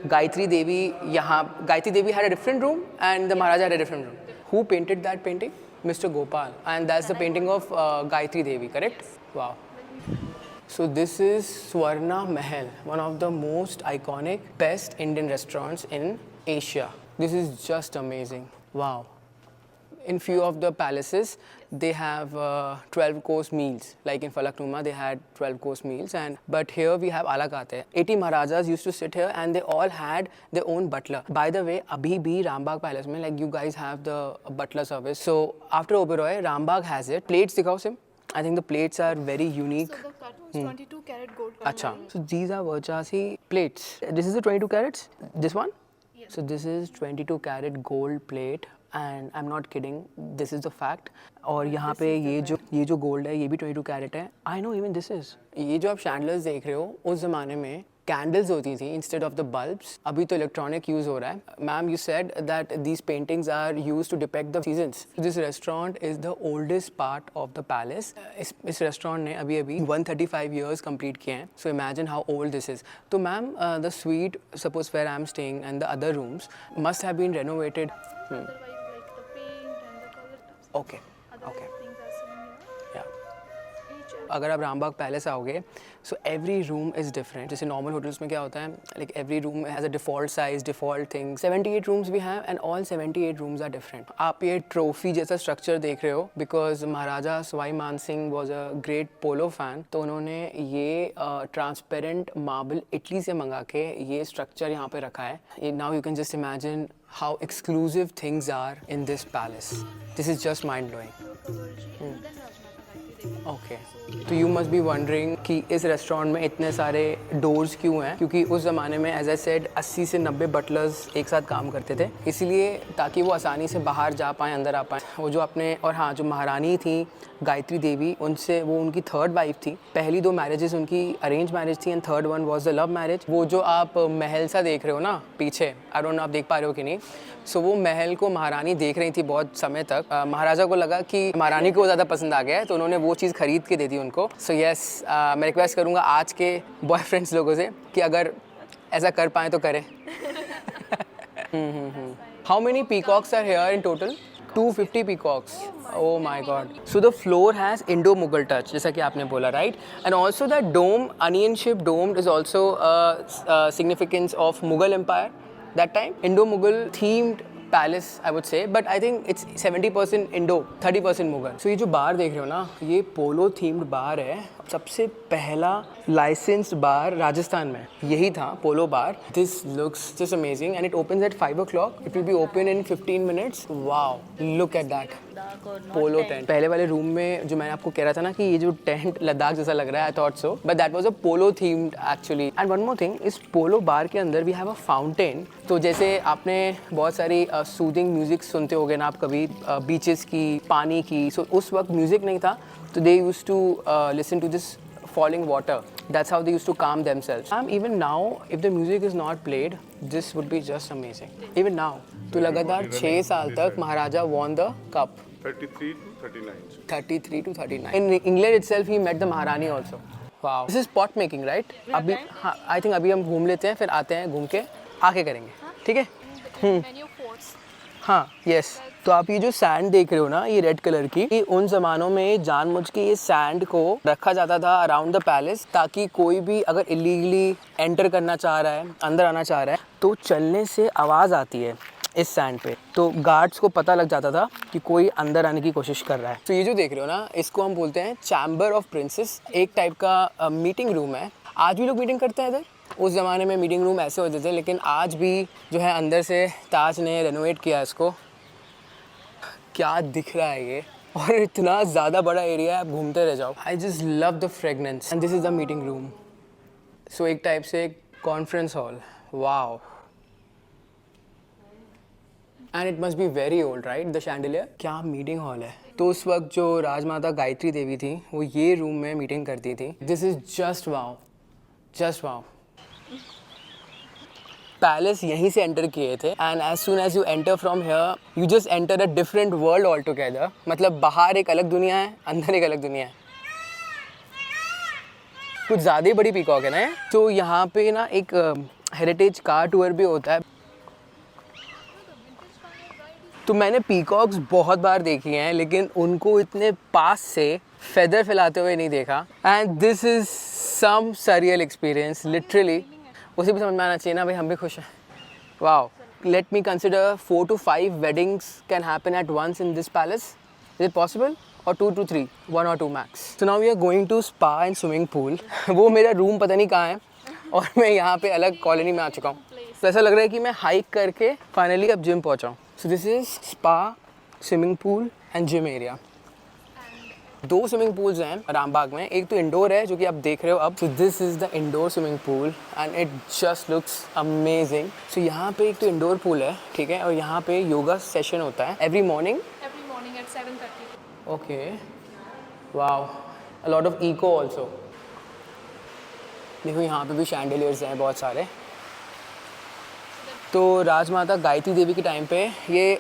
गायत्री देवी, यहाँ Gayatri Devi had a different room and the Maharaja had a different room. Who painted that painting? Mr. Gopal, and that's the painting of Gayatri Devi, correct? Wow. So this is Swarna Mahal, one of the most iconic, best Indian restaurants in Asia. This is just amazing. Wow. In few of the palaces, they have 12-course meals. Like in Falaknuma, they had 12-course meals, but here we have a la carte. 80 Maharajas used to sit here, and they all had their own butler. By the way, abhi bhi Rambagh Palace mein, like you guys have the butler service. So after Oberoi, Rambagh has it. Plates dikhao sim. I think the plates are very unique. So the cut was 22 karat gold. Acha. So these are Verchasi plates. This is the 22 carats. This one. Yes. So this is 22 carat gold plate. And I'm not kidding, this is the fact. और यहाँ पे ये जो गोल्ड है ये भी 22 कैरेट है। I know even this is. ये जो आप शैंडलर्स देख रहे हो, उस ज़माने में कैंडल्स होती थी इंस्टेड ऑफ द बल्ब्स। अभी तो इलेक्ट्रॉनिक यूज़ हो रहा है। Ma'am, you said that these paintings are used to depict the seasons. This restaurant is the oldest part of the palace. इस रेस्टोरेंट ने अभी 135 ईयर्स कंप्लीट किए हैं। So imagine how old this is. तो ma'am, the suite suppose where I am staying and the other rooms must have been renovated. Otherwise, like the paint and the color tubs. Okay. Other Okay. things are seen here. Yeah. Each अगर आप रामबाग पैलेस आओगे so every room is different. जैसे नॉर्मल होटल्स में क्या होता है, like every room has a default size, default thing. 78 rooms भी हैं and all 78 rooms are different. आप ये ट्रॉफी जैसा स्ट्रक्चर देख रहे हो because Maharaja Sawai Man Singh was a great polo fan. तो उन्होंने ये ट्रांसपेरेंट मार्बल इटली से मंगा के ये स्ट्रक्चर यहाँ पे रखा है. Now you can just imagine how exclusive things are in this palace. This is just mind blowing. Okay. तो you must be wondering कि इस रेस्टोरेंट में इतने सारे डोर्स क्यों हैं, क्योंकि उस ज़माने में एज आई सेड 80 से 90 बटलर्स एक साथ काम करते थे, इसलिए ताकि वो आसानी से बाहर जा पाएँ, अंदर आ पाएँ. वो जो अपने और हाँ जो महारानी थी गायत्री देवी, उनसे वो उनकी थर्ड वाइफ थी. पहली 2 मैरिजेस उनकी अरेंज मैरिज थी and third one was the love marriage. वो जो आप महल सा देख रहे हो ना पीछे, आई डोंट नो आप देख पा रहे हो कि नहीं. सो वो महल को महारानी देख रही थी बहुत समय तक. महाराजा को लगा कि महारानी को ज़्यादा पसंद आ गया है तो उन्होंने वो चीज़ खरीद के दे दी उनको. सो यस, मैं रिक्वेस्ट करूँगा आज के बॉयफ्रेंड्स लोगों से कि अगर ऐसा कर पाएँ तो करें. How many peacocks are here in total? 250 peacocks. Oh my god. So the floor has Indo-Mughal touch, जैसा कि आपने बोला, right? And also the dome, onion shaped dome is also a significance of Mughal Empire that time. Indo-Mughal themed palace I would say, but I think it's 70% Indo, 30% Mughal. So ये जो बार देख रहे हो ना, ये पोलो themed बार है. सबसे पहला लाइसेंस्ड बार राजस्थान में यही था, polo bar. This looks just amazing and it opens at 5 o'clock. It will be open in 15 minutes. Wow, look at that polo tent. पहले वाले रूम में जो मैंने आपको कह रहा था ना कि ये जो टेंट लद्दाख जैसा लग रहा है, I thought so, but that was a polo themed actually. And one more thing, इस पोलो बार के अंदर वी हैव अ फाउंटेन. तो जैसे आपने बहुत सारी सूदिंग म्यूजिक सुनते होगे ना आप कभी, बीचेस की, पानी की. सो उस वक्त म्यूजिक नहीं था, so they used to listen to this falling water. That's how they used to calm themselves. Even now, if the music is not played, this would be just amazing. Even now. तो लगातार 6 साल तक महाराजा won the cup. 33 to 39. 33 to 39. In England itself, he met the Maharani also. Wow. This is pot making, right? अभी हाँ, I think अभी हम घूम लेते हैं, फिर आते हैं घूम के आके करेंगे, ठीक है? Menu forts. हाँ, यस. तो आप ये जो सैंड देख रहे हो ना, ये रेड कलर की, ये उन ज़मानों में जानबूझ के ये सैंड को रखा जाता था अराउंड द पैलेस, ताकि कोई भी अगर इलीगली एंटर करना चाह रहा है, अंदर आना चाह रहा है, तो चलने से आवाज़ आती है इस सैंड पे, तो गार्ड्स को पता लग जाता था कि कोई अंदर आने की कोशिश कर रहा है. तो ये जो देख रहे हो ना, इसको हम बोलते हैं चैम्बर ऑफ प्रिंसेस. एक टाइप का मीटिंग रूम है. आज भी लोग मीटिंग करते हैं इधर. उस ज़माने में मीटिंग रूम ऐसे होते थे, लेकिन आज भी जो है अंदर से ताज ने रेनोवेट किया इसको. क्या दिख रहा है ये, और इतना ज़्यादा बड़ा एरिया है, आप घूमते रह जाओ. I just love the fragrance and this is the meeting room. So एक टाइप से conference hall. Wow. And it must be very old, right? The chandelier. क्या मीटिंग हॉल है. तो उस वक्त जो राजमाता गायत्री देवी थी, वो ये रूम में मीटिंग करती थी. This is just wow, just wow. Palace यहीं से एंटर किए थे and as soon as you enter from here you just enter a different world all together. मतलब बाहर एक अलग दुनिया है, अंदर एक अलग दुनिया है. कुछ ज़्यादा ही बड़ी पीकॉक है ना. तो यहाँ पे ना एक हेरिटेज कार टूर भी होता है. तो मैंने पीकॉक्स बहुत बार देखी हैं, लेकिन उनको इतने पास से फेदर फैलाते हुए नहीं देखा. And this is some surreal experience literally. उसे भी समझ में आना चाहिए ना भाई, हम भी खुश हैं. Wow. Let me consider 4 to 5 weddings can happen at once in this palace. Is it possible? Or 2 to 3, 1 or 2 max. So now we are going to spa and swimming pool. वो मेरा रूम पता नहीं कहाँ है और मैं यहाँ पे अलग कॉलोनी में आ चुका हूँ. तो ऐसा लग रहा है कि मैं हाइक करके फाइनली अब जिम पहुँचा हूँ. So this is spa, swimming pool and gym area. 2 swimming pools हैं रामबाग में. एक तो इंडोर है जो कि आप देख रहे हो अब. So this is the indoor swimming pool and it just looks amazing. So यहाँ पे एक तो इंडोर पूल है, ठीक है, और यहाँ पे योगा सेशन होता है every morning. Every morning at 7:30. Okay. Wow. A lot of echo also. देखो यहाँ पे भी शैंडिलियर्स हैं बहुत सारे. तो राजमाता गायत्री देवी के टाइम पे ये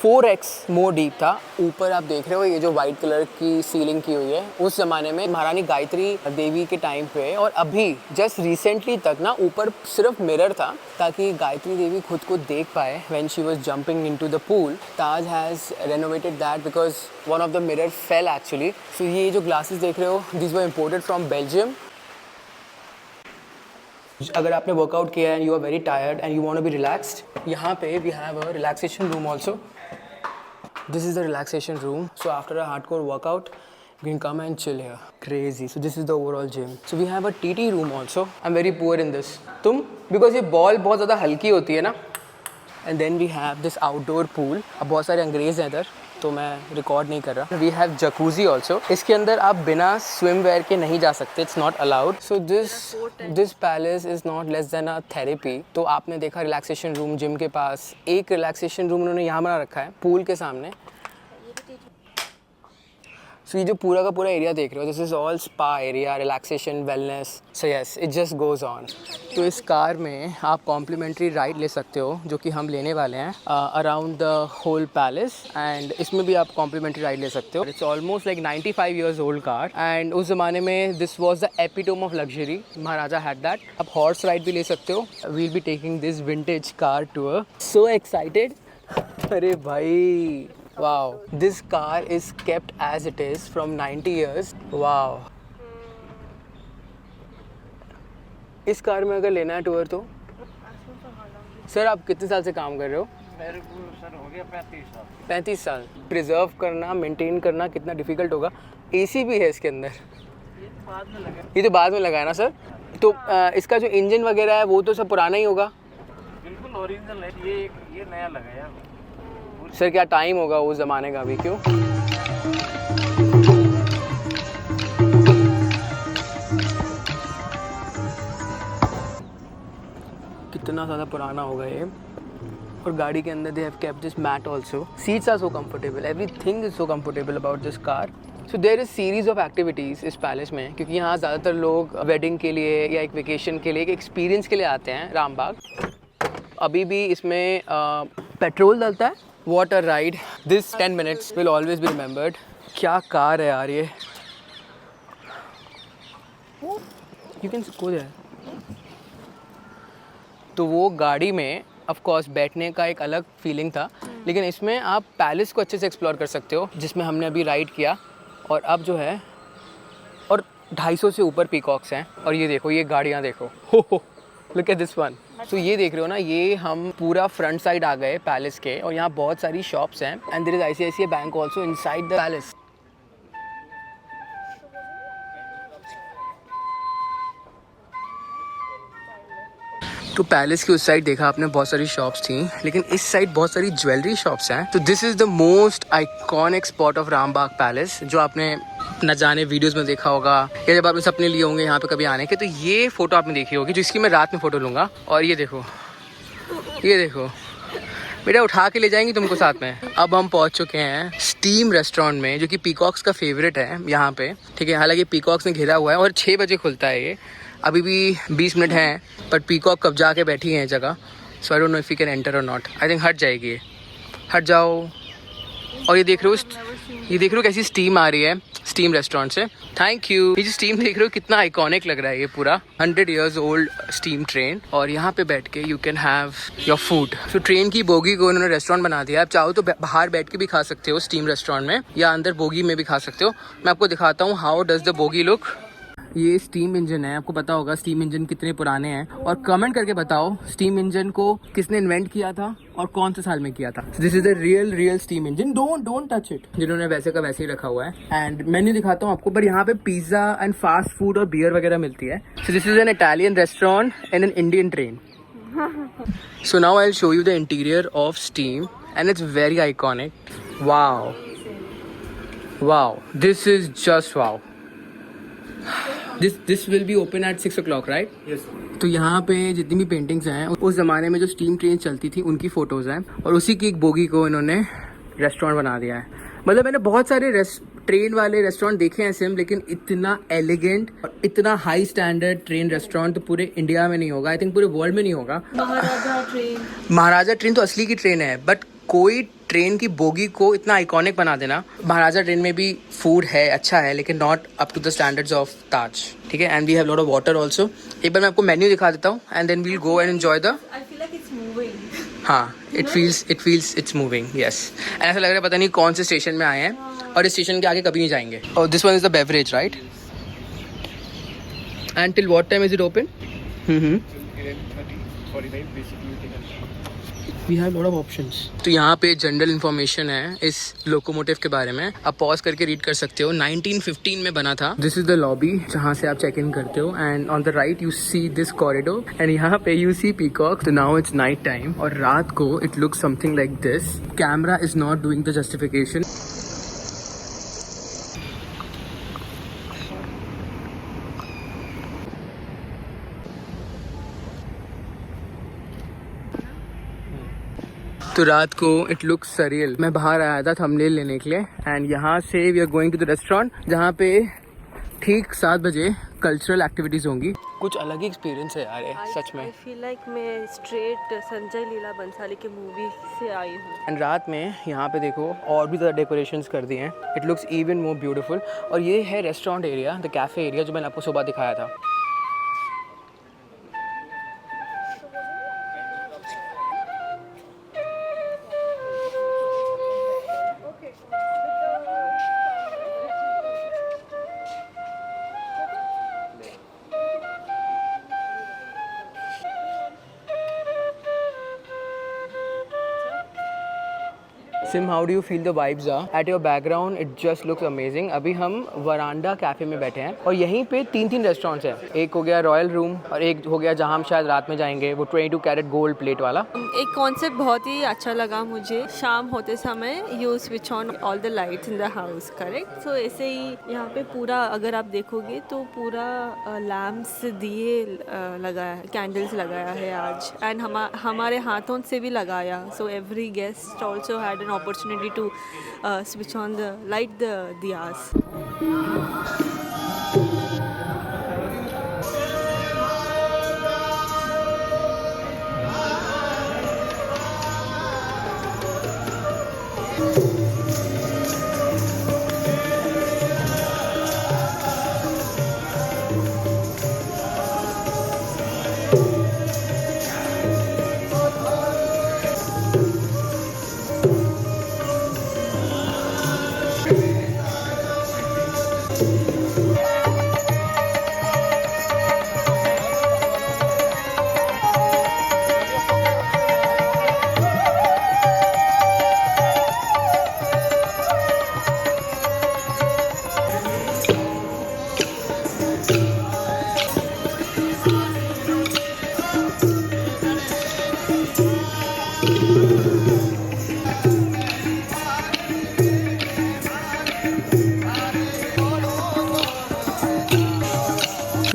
4x मोर डीप था। ऊपर आप देख रहे हो ये जो वाइट कलर की सीलिंग की हुई है, उस ज़माने में महारानी गायत्री देवी के टाइम पे और अभी जस्ट रिसेंटली तक ना ऊपर सिर्फ मिरर था ताकि गायत्री देवी खुद को देख पाए when she was jumping into the pool. Taj has renovated that because one of the mirror fell actually. So ये जो ग्लासेस देख रहे हो this were imported from Belgium. अगर आपने वर्कआउट किया and you are very tired and you want to be relaxed, यहाँ पे we have a relaxation room also. This is the relaxation room. So after a hardcore workout, you can come and chill here. Crazy. So this is the overall gym. So we have a TT room also. I'm very poor in this. तुम? Because ये ball बहुत ज़्यादा हल्की होती है ना. And then we have this outdoor pool. अब बहुत सारे अंग्रेज़ हैं इधर, तो मैं रिकॉर्ड नहीं कर रहा. We have jacuzzi also. इसके अंदर आप बिना swimwear के नहीं जा सकते. It's not allowed. So this palace is not less than a therapy. तो आपने देखा relaxation room जिम के पास. एक relaxation room उन्होंने यहाँ बना रखा है पूल के सामने. सो ये जो पूरा का पूरा एरिया देख रहे हो, this is all spa area, relaxation, wellness. So yes, it just goes on. तो इस कार में आप कॉम्प्लीमेंट्री राइड ले सकते हो, जो कि हम लेने वाले हैं around the whole palace. And इसमें भी आप कॉम्प्लीमेंट्री राइड ले सकते हो. It's almost like 95 years old car. And उस ज़माने में this was the epitome of luxury. Maharaja had that. आप हॉर्स राइड भी ले सकते हो. We'll be taking this vintage car tour. So excited. अरे भाई, wow, this car is kept as it is from 90 years. wow. इस कार में अगर लेना है टूर तो सर आप कितने साल से काम कर रहे हो? मेरे को सर हो गया 35 साल. 35 साल. प्रिजर्व करना, मेंटेन करना कितना डिफिकल्ट होगा. एसी भी है इसके अंदर. ये तो बाद में लगा है ना सर. तो इसका जो इंजन वगैरह है वो तो सब पुराना ही होगा. बिल्कुल ओरिजिनल है. ये नया लगाया. सर क्या टाइम होगा उस ज़माने का भी, क्यों? कितना ज़्यादा पुराना होगा ये. और गाड़ी के अंदर they have kept this mat also. Seats are so comfortable. Everything is so comfortable about this car. So there is series of activities इस पैलेस में, क्योंकि यहाँ ज़्यादातर लोग वेडिंग के लिए या एक वेकेशन के लिए, एक एक्सपीरियंस के लिए आते हैं रामबाग. अभी भी इसमें पेट्रोल डलता है. What a ride. This 10 minutes will always be remembered. क्या कार है यार ये. You can go there. तो वो गाड़ी में ऑफ कोर्स बैठने का एक अलग फीलिंग था, लेकिन इसमें आप पैलेस को अच्छे से एक्सप्लोर कर सकते हो, जिसमें हमने अभी राइड किया. और अब जो है, और 250 से ऊपर पीकॉक्स हैं. और ये देखो, ये गाड़ियाँ देखो. हो लुक एट दिस वन. सो ये देख रहे हो ना, ये हम पूरा फ्रंट साइड आ गए पैलेस के, और यहाँ बहुत सारी शॉप्स हैं. And there is ICICI bank also inside the palace. तो पैलेस की उस साइड देखा आपने, बहुत सारी शॉप्स थी, लेकिन इस साइड बहुत सारी ज्वेलरी शॉप्स हैं. तो this is the most iconic spot of Rambagh palace, जो आपने न जाने वीडियोस में देखा होगा या जब आपने सपने लिए होंगे यहाँ पे कभी आने के. तो ये फ़ोटो आपने देखी होगी, जिसकी मैं रात में फ़ोटो लूँगा. और ये देखो, ये देखो बेटा, उठा के ले जाएंगी तुमको साथ में. अब हम पहुँच चुके हैं स्टीम रेस्टोरेंट में, जो कि पीकॉक्स का फेवरेट है यहाँ पे. ठीक है, हालांकि पीकॉक्स ने घिरा हुआ है और 6 बजे खुलता है ये. अभी भी 20 मिनट हैं, पर पीकॉक कब जाके बैठी है जगह. So I don't know if you can enter or not. I think हट जाएगी ये. हट जाओ. और ये देख रहे हो कैसी स्टीम आ रही है स्टीम रेस्टोरेंट से. Thank you. ये जो स्टीम देख रहे हो कितना आइकॉनिक लग रहा है. ये पूरा 100 years ओल्ड स्टीम ट्रेन, और यहाँ पे बैठ के you can have your food. So train की बोगी को उन्होंने रेस्टोरेंट बना दिया. आप चाहो तो बाहर बैठ के भी खा सकते हो स्टीम रेस्टोरेंट में, या अंदर बोगी में भी खा सकते हो. मैं आपको दिखाता हूँ how does the bogie look. ये स्टीम इंजन है. आपको पता होगा स्टीम इंजन कितने पुराने हैं, और कमेंट करके बताओ स्टीम इंजन को किसने इन्वेंट किया था और कौन से साल में किया था. This is the real steam engine. Don't touch it. जिन्होंने वैसे का वैसे ही रखा हुआ है. एंड मेन्यू दिखाता हूँ आपको, पर यहाँ पे पिज्जा एंड फास्ट फूड और बियर वगैरह मिलती है. So this is an Italian restaurant and an Indian train. So now I will show you the interior of steam, and it's very iconic. Wow, this is just wow. This will be open at 6 o'clock, right? Yes. तो यहाँ पे जितनी भी पेंटिंग्स हैं, उस ज़माने में जो स्टीम ट्रेन चलती थी उनकी फ़ोटोज़ हैं, और उसी की एक बोगी को इन्होंने रेस्टोरेंट बना दिया है. मतलब मैंने बहुत सारे ट्रेन वाले रेस्टोरेंट देखे हैं सिम, लेकिन इतना एलिगेंट और इतना हाई स्टैंडर्ड ट्रेन रेस्टोरेंट तो पूरे इंडिया में नहीं होगा. आई थिंक पूरे वर्ल्ड में नहीं होगा. महाराजा ट्रेन तो असली की ट्रेन है, बट कोई ट्रेन की बोगी को इतना आइकॉनिक बना देना। महाराजा ट्रेन में भी फूड है, अच्छा है, लेकिन not up to the standards of Taj, ठीक है। And we have lot of water also. एक बार मैं आपको मेन्यू दिखा देता हूँ and then we'll go and enjoy the. हाँ, it feels it's moving, yes. And ऐसा लग रहा है पता नहीं कौन से स्टेशन में आए हैं और इस स्टेशन के आगे कभी नहीं जाएंगे। और this one is the beverage, right? And till what time is it open? We have lot of options. तो यहाँ पे जनरल इन्फॉर्मेशन है इस लोकोमोटिव के बारे में, आप पॉज करके रीड कर सकते हो। 1915 में बना था। दिस इज द लॉबी जहाँ से आप चेक इन करते हो and on the right you see this corridor and यहाँ पे यू सी पीकॉक। तो नाउ इट्स नाइट टाइम और रात को it looks something like this. Camera is not doing the justification. तो रात को इट लुक्स सरियल। मैं बाहर आया था थंबनेल लेने के लिए एंड यहाँ से we are going to the restaurant जहाँ पे ठीक 7 बजे कल्चरल एक्टिविटीज होंगी। कुछ अलग ही एक्सपीरियंस है यार, सच में। आई फील लाइक मैं स्ट्रेट संजय लीला बंसाली की मूवी से आई हूँ। एंड रात में यहाँ पे देखो और भी ज़्यादा डेकोरेशंस कर दिए हैं। It looks even more beautiful. और ये है restaurant area, the cafe area, जो मैंने आपको सुबह दिखाया था। Sim, how do you feel the vibes are at your background? It just looks amazing. अभी हम वरांडा कैफे में बैठे हैं और यहीं पे 3 रेस्टोरेंट्स हैं। एक हो गया रॉयल रूम और एक हो गया जहाँ हम शायद रात में जाएंगे, वो 22 कैरेट गोल्ड प्लेट वाला। एक कॉन्सेप्ट बहुत ही अच्छा लगा मुझे। शाम होते समय you switch on all the lights in the house, correct? So ऐसे ही यहाँ पे पूरा अगर आप देखोगे तो पूरा लैम्प्स, दिए लगाया है, कैंडल्स लगाया है आज। एंड हमारे हाथों से भी लगाया। So every guest also had an opportunity to switch on the diyas.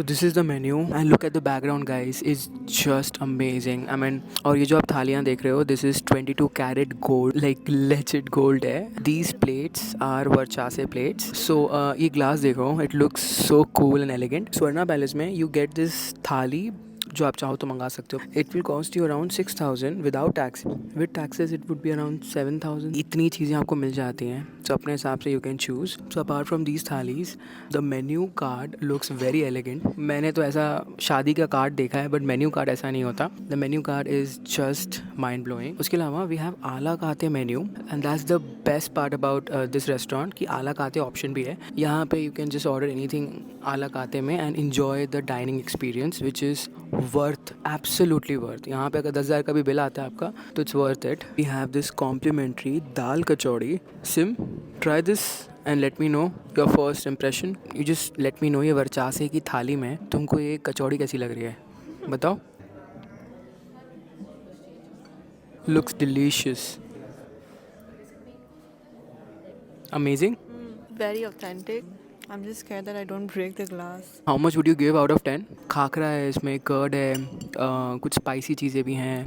This is the menu and look at the background guys, is just amazing. I mean, और ये जो आप थालियाँ देख रहे हो, this is 22 carat gold, like legit gold है। These plates are Versace plates. So ये ग्लास देखो, it looks so cool and elegant. Swarna palace में यू गेट दिस थाली, जो आप चाहो तो मंगा सकते हो। It will cost you around 6,000 without tax. With taxes it would be around 7,000। इतनी चीज़ें आपको मिल जाती हैं, तो अपने हिसाब से you can choose. So apart from these thalis, the menu card looks very elegant. मैंने तो ऐसा शादी का कार्ड देखा है, बट मेन्यू कार्ड ऐसा नहीं होता। The menu card is just mind blowing. उसके अलावा वी हैव आला काते menu and that's the best part about this restaurant कि आला काते ऑप्शन भी है। यहाँ पे you can just order anything आला काते में and enjoy the dining experience which is worth, absolutely worth. यहाँ पे अगर 10,000 का भी बिल आता है आपका, तो it's worth it. We have this complimentary dal kachori. Sim, try this and let me know your first impression. You just let me know ये वर्चासे की थाली में तुमको ये कचौड़ी कैसी लग रही है, बताओ। Looks delicious, amazing, Very authentic. I'm just scared that I don't break the glass. How much would you give out of 10? Khakhra है इसमें, कर्ड है, कुछ स्पाइसी चीज़ें भी हैं।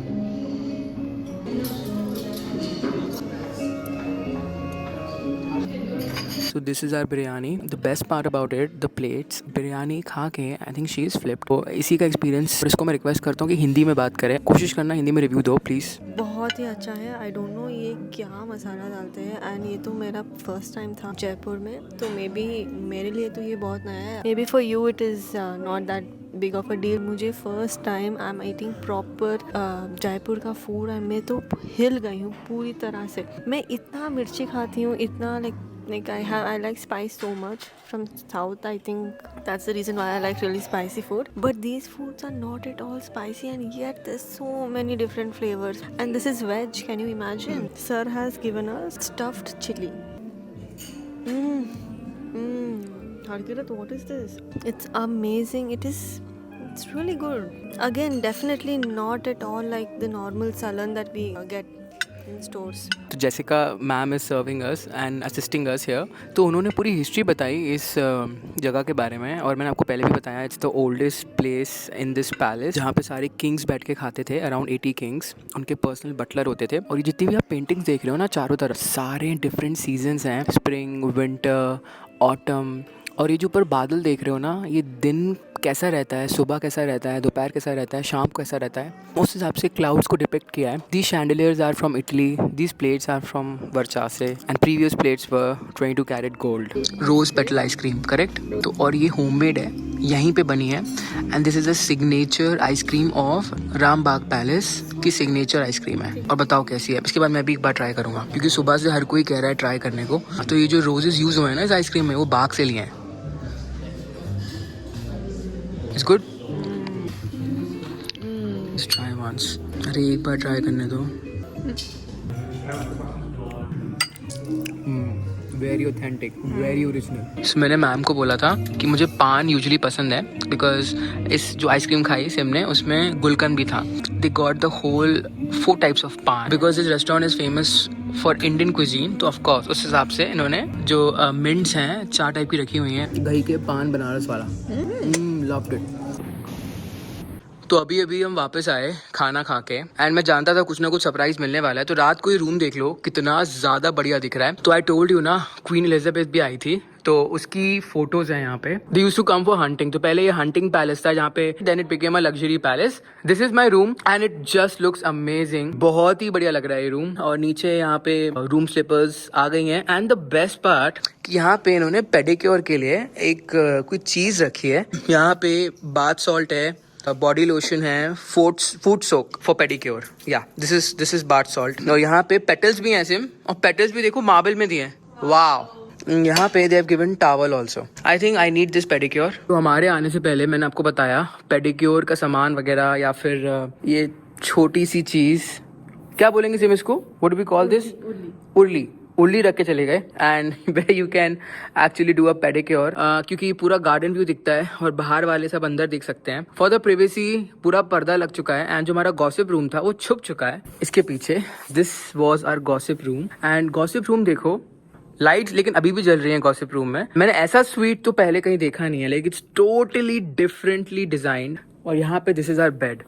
So this is our biryani. The best part about it, the plates. Biryani खा के I think she is flipped. तो इसी का एक्सपीरियंस. इसको मैं रिक्वेस्ट करता हूँ कि हिंदी में बात करें. कोशिश करना हिंदी में रिव्यू दो प्लीज़. बहुत ही अच्छा है. आई डोंट नो ये क्या मसाला डालते हैं, एंड ये तो मेरा फर्स्ट टाइम था जयपुर में, तो मे बी मेरे लिए तो ये बहुत नया है. Maybe for you it is not that big of a deal. मुझे first time I am eating proper Jaipur का फूड, एंड मैं तो हिल गई हूँ पूरी तरह से. मैं इतना मिर्ची खाती हूँ, इतना like I like spice so much from south. I think that's the reason why I like really spicy food. But these foods are not at all spicy, and yet there's so many different flavors. And this is veg. Can you imagine? Sir has given us stuffed chili. Harkirat, what is this? It's amazing. It's really good. Again, definitely not at all like the normal salan that we get in stores. तो Jessica ma'am is serving us and assisting us here. तो उन्होंने पूरी हिस्ट्री बताई इस जगह के बारे में, और मैंने आपको पहले भी बताया it's the oldest place in this palace, जहाँ पे सारे किंग्स बैठ के खाते थे. अराउंड 80 किंग्स उनके पर्सनल बटलर होते थे. और ये जितनी भी आप पेंटिंग्स देख रहे हो ना चारों तरफ, सारे डिफरेंट सीजन्स हैं. Spring, winter, autumn. और ये जो ऊपर बादल देख रहे हो ना, ये दिन कैसा रहता है, सुबह कैसा रहता है, दोपहर कैसा रहता है, शाम कैसा रहता है, उस हिसाब से क्लाउड्स को डिपिक्ट किया है. These chandeliers are from Italy, these plates are from Versace, and previous plates were 22 carat gold. Rose petal ice cream, correct. तो और ये होममेड है, यहीं पे बनी है. And this is a signature ice cream of Rambagh palace की सिग्नेचर आइसक्रीम है. और बताओ कैसी है. इसके बाद मैं भी एक बार ट्राई करूँगा, क्योंकि सुबह से हर कोई कह रहा है ट्राई करने को. तो ये जो रोजेज़ यूज़ हुए हैं ना इस आइसक्रीम में, वो बाग से लिए हैं. It's good. Let's try once. अरे एक बार ट्राई करने दो. Very authentic, very original. मैंने मैम को बोला था कि मुझे पान यूजुअली पसंद है, बिकॉज इस जो आइसक्रीम खाई सिम ने उसमें गुलकंद भी था. They got the whole 4 types of paan, because this restaurant is famous for Indian cuisine. तो ऑफकोर्स उस हिसाब से इन्होंने जो मिंट्स हैं 4 टाइप की रखी हुई हैं. दही के पान बनारस वाला. Loved it. तो अभी हम वापस आए खाना खा के, एंड मैं जानता था कुछ ना कुछ सरप्राइज मिलने वाला है. तो रात को ये रूम देख लो कितना ज़्यादा बढ़िया दिख रहा है. तो आई टोल्ड यू ना, क्वीन एलिजाबेथ भी आई थी, तो उसकी फोटोज हैं यहाँ पे. They used to come for hunting. तो पहले ये हंटिंग पैलेस था जहाँ पे, then it became a luxury palace. This is my room and it just looks amazing. बहुत ही बढ़िया लग रहा है ये रूम. और नीचे यहाँ पे रूम स्लीपर्स आ गई हैं. एंड द बेस्ट पार्ट, यहाँ पे इन्होंने पेडिक्योर के लिए एक कोई चीज रखी है. यहाँ पे बाथ सॉल्ट है, बॉडी लोशन है, फूड सोक फॉर पेडिक्योर. या दिस इज बाथ सॉल्ट. और यहाँ पे पेटल्स भी हैं सिम, और पेटल्स भी देखो मार्बल में दिए हैं. वाओ. यहाँ पे they have given towel also. I think I need this pedicure. तो हमारे आने से पहले मैंने आपको बताया पेडिक्योर का सामान वगैरह, या फिर ये छोटी सी चीज, क्या बोलेंगे सिम इसको, what do we call this, उर्ली रख के चले गए. And where you can actually do a pedicure, क्योंकि पूरा गार्डन व्यू दिखता है और बाहर वाले सब अंदर देख सकते हैं. फॉर द प्राइवेसी पूरा पर्दा लग चुका है, एंड जो हमारा गॉसिप रूम था वो छुप चुका है इसके पीछे. This was our gossip room. And gossip room देखो, लाइट्स लेकिन अभी भी जल रही हैं गॉसिप रूम में. मैंने ऐसा स्वीट तो पहले कहीं देखा नहीं है, लेकिन इट्स टोटली डिफरेंटली डिजाइंड. और यहाँ पे दिस इज आवर बेड.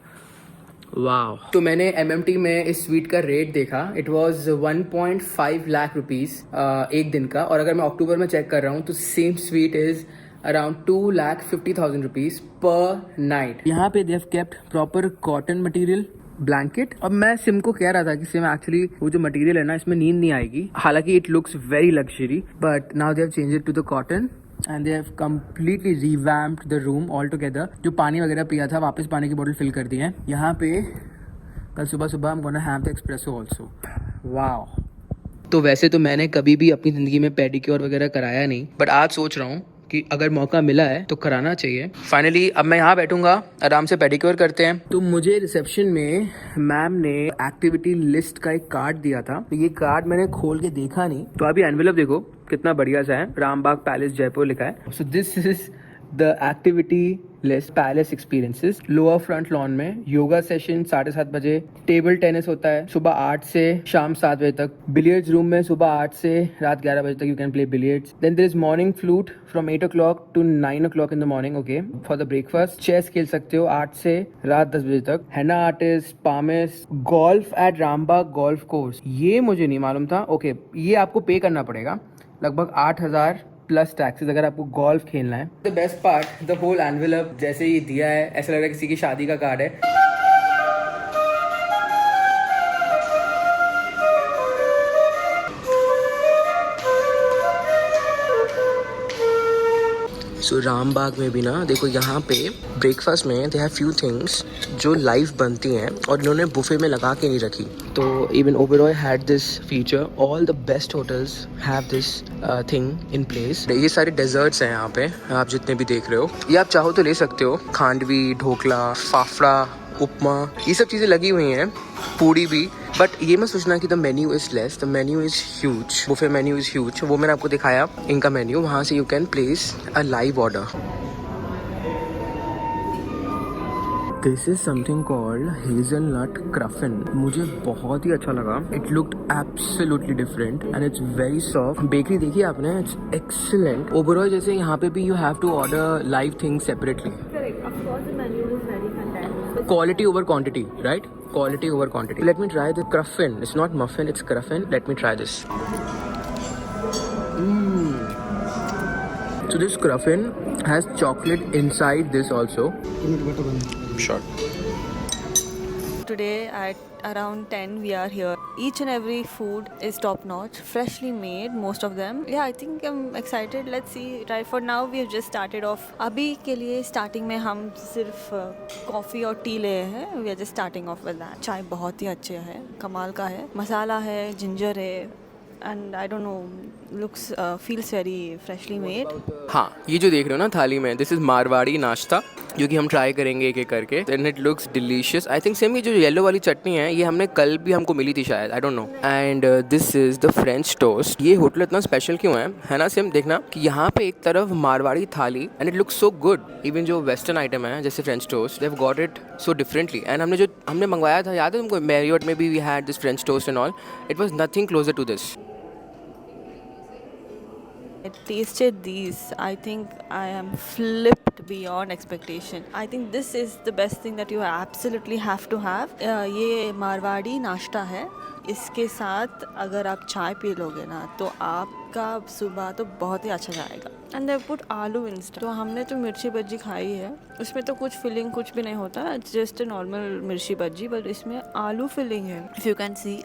वाह. तो मैंने MMT में इस स्वीट का रेट देखा. इट वाज 1.5 लाख रुपीस एक दिन का. और अगर मैं अक्टूबर में चेक कर रहा हूँ तो same sweet is around 2,50,000 rupees per night. यहाँ पे they have kept proper cotton material blanket. अब मैं सिम को कह रहा था कि सिम एक्चुअली वो जो मटेरियल है ना, इसमें नींद नहीं आएगी. हालांकि it looks very luxury, but now they have changed it to the cotton and they have completely revamped the room all together. जो पानी वगैरह पिया था वापस पानी की बोतल फिल कर दी है. यहाँ पे कल सुबह I am gonna have the espresso also. Wow. तो वैसे तो मैंने कभी भी अपनी ज़िंदगी में पेडिक्योर वगैरह कराया नहीं, बट आज सोच रहा हूँ कि अगर मौका मिला है तो कराना चाहिए. फाइनली अब मैं यहाँ बैठूंगा, आराम से पेडिक्योर करते हैं. तो मुझे रिसेप्शन में मैम ने एक्टिविटी लिस्ट का एक कार्ड दिया था. तो ये कार्ड मैंने खोल के देखा नहीं. तो अभी एनवेलप देखो कितना बढ़िया सा है, रामबाग पैलेस जयपुर लिखा है. So this is the activity list palace experiences. Lower front lawn में योगा सेशन 7:30 बजे, टेबल टेनिस होता है सुबह 8 से शाम 7 बजे तक. बिलियर्ड्स रूम में सुबह 8 से रात 11 बजे तक you can play billiards. Then there is morning flute from 8 o'clock to 9 o'clock in the morning. Okay, for the breakfast. Chess खेल सकते हो 8 से रात 10 बजे तक. Henna artist, palmist, golf at Rambagh golf course. ये मुझे नहीं मालूम था. ओके, ये आपको पे करना पड़ेगा. लगभग 8,000 प्लस टैक्सेस अगर आपको गोल्फ खेलना है। The best part, the whole envelope जैसे ही दिया है ऐसा लग रहा है किसी की शादी का कार्ड है। सो रामबाग में भी ना देखो, यहाँ पे ब्रेकफास्ट में दे हैव फ्यू थिंग्स जो लाइव बनती हैं और इन्होंने बुफे में लगा के नहीं रखी। तो even Oberoi had this feature, all the best hotels have this thing in place. ये सारे डेजर्ट्स हैं यहाँ पे, आप जितने भी देख रहे हो, ये आप चाहो तो ले सकते हो। खांडवी, ढोकला, फाफड़ा, उपमा, ये सब चीज़ें लगी हुई हैं, पूड़ी भी। बट ये मत सोचना कि the menu is less, the menu is huge, buffet menu is huge. वो मैंने आपको दिखाया इनका मेन्यू, वहाँ से you can place a live order. This is something called hazelnut cruffin. मुझे बहुत ही अच्छा लगा। It looked absolutely different and it's very soft. Bakery देखी आपने, इट्स एक्सीलेंट। ओबेरॉय जैसे यहाँ पे भी you have to order live things separately. Quality over quantity, right? Quality over quantity. Let me try the cruffin. It's not muffin, it's cruffin. Let me try this. So this cruffin has chocolate inside this also. Sure. Today at around 10 we are here. Each and every food is top notch, freshly made, most of them. Yeah, I think I'm excited. Let's see. Right, for now we have just started off. अभी के लिए starting में हम सिर्फ कॉफ़ी और टी ले हैं. We are just starting off with that. चाय बहुत ही अच्छे है, कमाल का है, मसाला है, जिंजर है, and I don't know, looks feels very freshly made. हाँ, ये जो देख रहे हो ना थाली में, दिस इज मारवाड़ी नाश्ता जो कि हम ट्राई करेंगे एक एक करके। And it looks delicious. I think same ये जो येलो वाली चटनी है ये हमने कल भी हमको मिली थी शायद, आई don't no. And this is the French toast. ये होटल इतना स्पेशल क्यों है ना सेम, देखना कि यहाँ पे एक तरफ Marwari thali and it looks so good. Even जो वेस्टर्न आइटम है जैसे French toast, they have got it so differently. And हमने मंगवाया था, याद है तुमको, मैरियट में भी we had this French toast and all, it was nothing closer to this. I tasted these. I think I am flipped beyond expectation. I think this is the best thing that you absolutely have to have. ये मारवाड़ी नाश्ता है। इसके साथ अगर आप चाय पी लोगे ना तो आपका सुबह तो बहुत ही अच्छा जाएगा। एंड दे पुट आलू इंस्टेंट। तो हमने तो मिर्ची बज्जी खाई है, उसमें तो कुछ फिलिंग कुछ भी नहीं होता, जस्ट अ नॉर्मल मिर्ची बज्जी, बट इसमें आलू फिलिंग है। If you can see,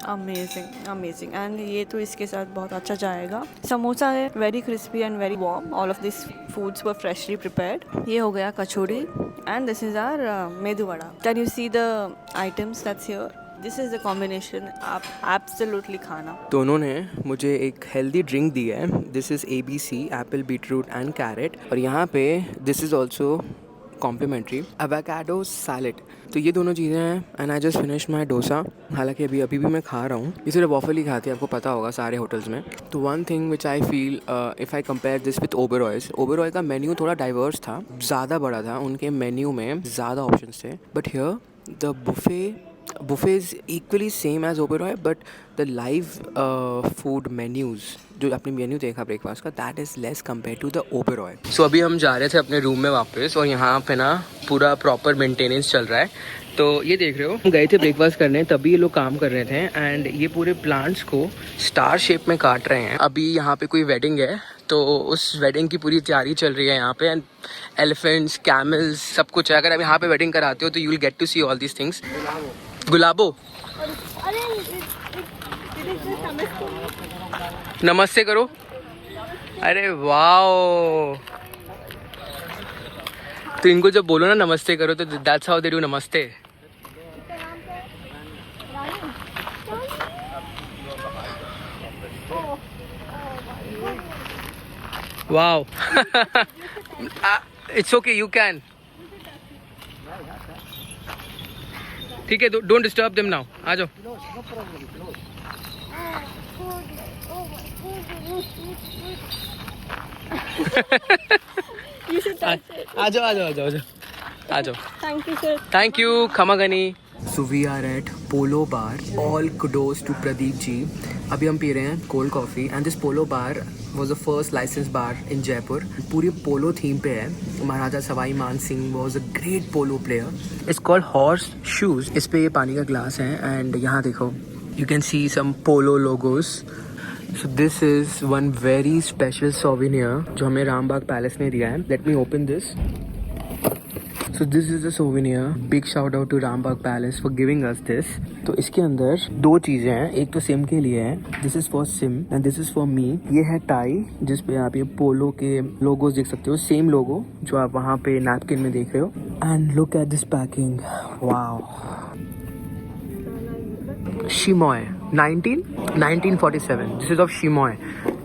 amazing amazing. And ये तो इसके साथ बहुत अच्छा जाएगा। समोसा है, very crispy and very warm. All of this foods were freshly prepared. ये हो गया kachori and this is our medu vada. Can you see the items that's here? This is the combination आप एब्सोल्युटली खाना। तो उन्होंने मुझे एक हेल्दी ड्रिंक दिया है। This is ABC, apple, beetroot and carrot. और यहाँ पे this is also complimentary avocado salad. तो ये दोनों चीज़ें हैं। And I just finish my dosa. हालांकि अभी भी मैं खा रहा हूँ, ये सिर्फ वॉफल ही खाते हैं, आपको पता होगा सारे होटल्स में। तो one thing which I feel, if I compare this with Oberoi का मेन्यू थोड़ा डाइवर्स था, ज़्यादा बड़ा था, उनके मेन्यू में ज़्यादा ऑप्शंस थे। But here the buffet is equally same as Oberoi, but the live food menus जो आपने मेन्यू देखा ब्रेकफास्ट का, that is less compared to the Oberoi. So अभी हम जा रहे थे अपने रूम में वापस और यहाँ पे ना पूरा प्रॉपर मेंटेनेंस चल रहा है। तो ये देख रहे हो, हम गए थे ब्रेकफास्ट करने, तभी ये लोग काम कर रहे थे एंड ये पूरे प्लांट्स को स्टार शेप में काट रहे हैं। अभी यहाँ पे कोई वेडिंग है तो उस वेडिंग की पूरी तैयारी चल रही है यहाँ पे। एंड एलिफेंट्स, कैमल्स, सब कुछ है। अगर आप यहाँ पे वेडिंग कराते हो तो you will get to see all these things. Gulabo, नमस्ते करो। अरे वाओ, तो इनको जब बोलो ना नमस्ते करो तो that's how they do namaste. Wow, it's okay, you can. ठीक है, डोंट डिस्टर्ब देम नाउ। आ जाओ। आ जाओ। Thank you sir. Thank you khamma ghani. So we are at polo bar. All kudos to Pradeep ji. अभी हम पी रहे हैं cold coffee and this polo bar was the first license bar in Jaipur. पूरी पोलो थीम पे है। Maharaja Sawai Man Singh was a great polo player. It's called horse shoes. इस पे ये पानी का ग्लास है एंड यहाँ देखो, you can see some polo logos. So this is one very special souvenir जो हमें रामबाग पैलेस ने दिया है. Let me open this. So this is the souvenir. Big shout out to Rambagh palace for giving us this. तो इसके अंदर दो चीज़ें हैं. एक तो सिम के लिए है. This is for SIM and this is for me. ये है टाई जिस पे आप ये पोलो के लोगोस देख सकते हो. सेम लोगो जो आप वहाँ पे नैपकिन में देख रहे हो. And look at this packing. Wow. शिमोय 1947. दिस इज ऑफ शिमोय.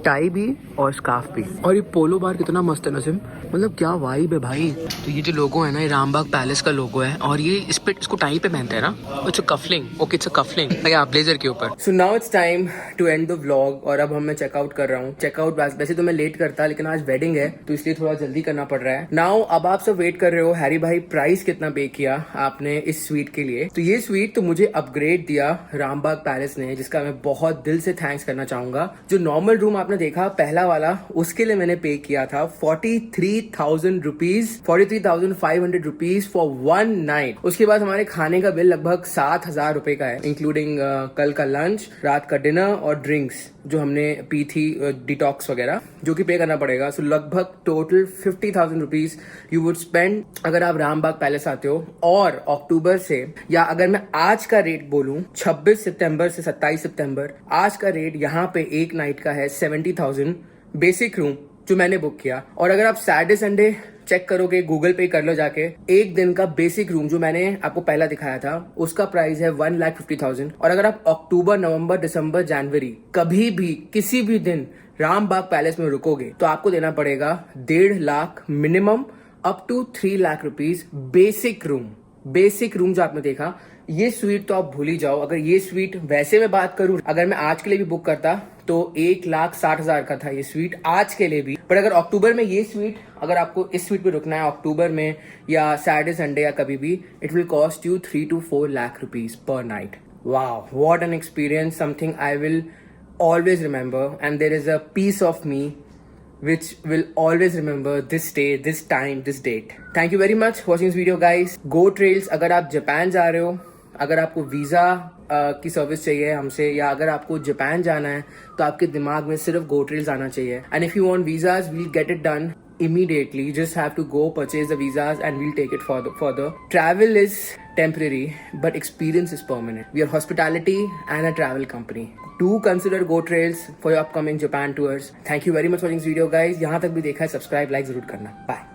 टाई भी और स्कार्फ भी. और ये पोलो बार कितना मस्त है ना सिम. मतलब क्या वाइब है भाई. तो ये जो लोगो है ना ये रामबाग पैलेस का लोगो है और ये इस पे इसको टाई पे पहनते हैं ना. It's a cufflink. Okay it's a cufflink like blazer के ऊपर. So now it's time to end the vlog और अब मैं चेकआउट कर रहा हूँ. चेकआउट वैसे तो मैं लेट करता लेकिन आज वेडिंग है तो इसलिए थोड़ा जल्दी करना पड़ रहा है. नाउ अब आप सब वेट कर रहे हो हैरी भाई प्राइस कितना पे किया आपने इस स्वीट के लिए. तो ये स्वीट तो मुझे अपग्रेड दिया रामबाग पैलेस ने जिसका मैं बहुत दिल से थैंक्स करना चाहूंगा. जो नॉर्मल रूम आपने देखा पहला वाला उसके लिए मैंने पे किया था 43,000 रुपीज 43,500 रुपीज फॉर 1 नाइट. उसके बाद हमारे खाने का बिल लगभग 7,000 रुपए का है इंक्लूडिंग कल का लंच, रात का डिनर और ड्रिंक्स जो हमने पी थी डिटॉक्स वगैरह जो कि पे करना पड़ेगा. सो लगभग total 50,000 rupees you would spend अगर आप रामबाग पैलेस आते हो. और अक्टूबर से या अगर मैं आज का रेट बोलूं 26 सितंबर से 27 सितंबर आज का रेट यहाँ पे एक नाइट का है 70,000 बेसिक रूम जो मैंने बुक किया. और अगर आप सैटरडे संडे चेक करोगे गूगल पे कर लो जाके एक दिन का बेसिक रूम जो मैंने आपको पहला दिखाया था उसका प्राइस है 1,50,000. और अगर आप अक्टूबर नवंबर दिसंबर जनवरी कभी भी किसी भी दिन रामबाग पैलेस में रुकोगे तो आपको देना पड़ेगा 1.5 lakh minimum up to 3 lakh rupees basic room. Basic room जो आपने देखा ये स्वीट तो आप भूल ही जाओ. अगर ये स्वीट वैसे मैं बात करूं अगर मैं आज के लिए भी बुक करता तो 1,60,000 का था ये स्वीट आज के लिए भी. पर अगर अक्टूबर में ये स्वीट अगर आपको इस स्वीट पे रुकना है अक्टूबर में या सैटरडे संडे या कभी भी it will cost you 3 to 4 lakh rupees per night. Wow what an experience. Something I will always remember and there is a piece of me which will always remember this day, this time, this date. Thank you very much for watching this video guys. Go Trails. अगर आप जापान जा रहे हो अगर आपको वीज़ा की सर्विस चाहिए हमसे या अगर आपको जापान जाना है तो आपके दिमाग में सिर्फ Go Trails आना चाहिए. And if you want visas, we'll get it done immediately. You just have to go purchase the visas and we'll take it further. Travel is temporary but experience is permanent. We are hospitality and a travel company. Do consider Go Trails for your upcoming Japan tours. Thank you very much for watching this video guys. यहाँ तक भी देखा है सब्सक्राइब लाइक जरूर करना. बाय.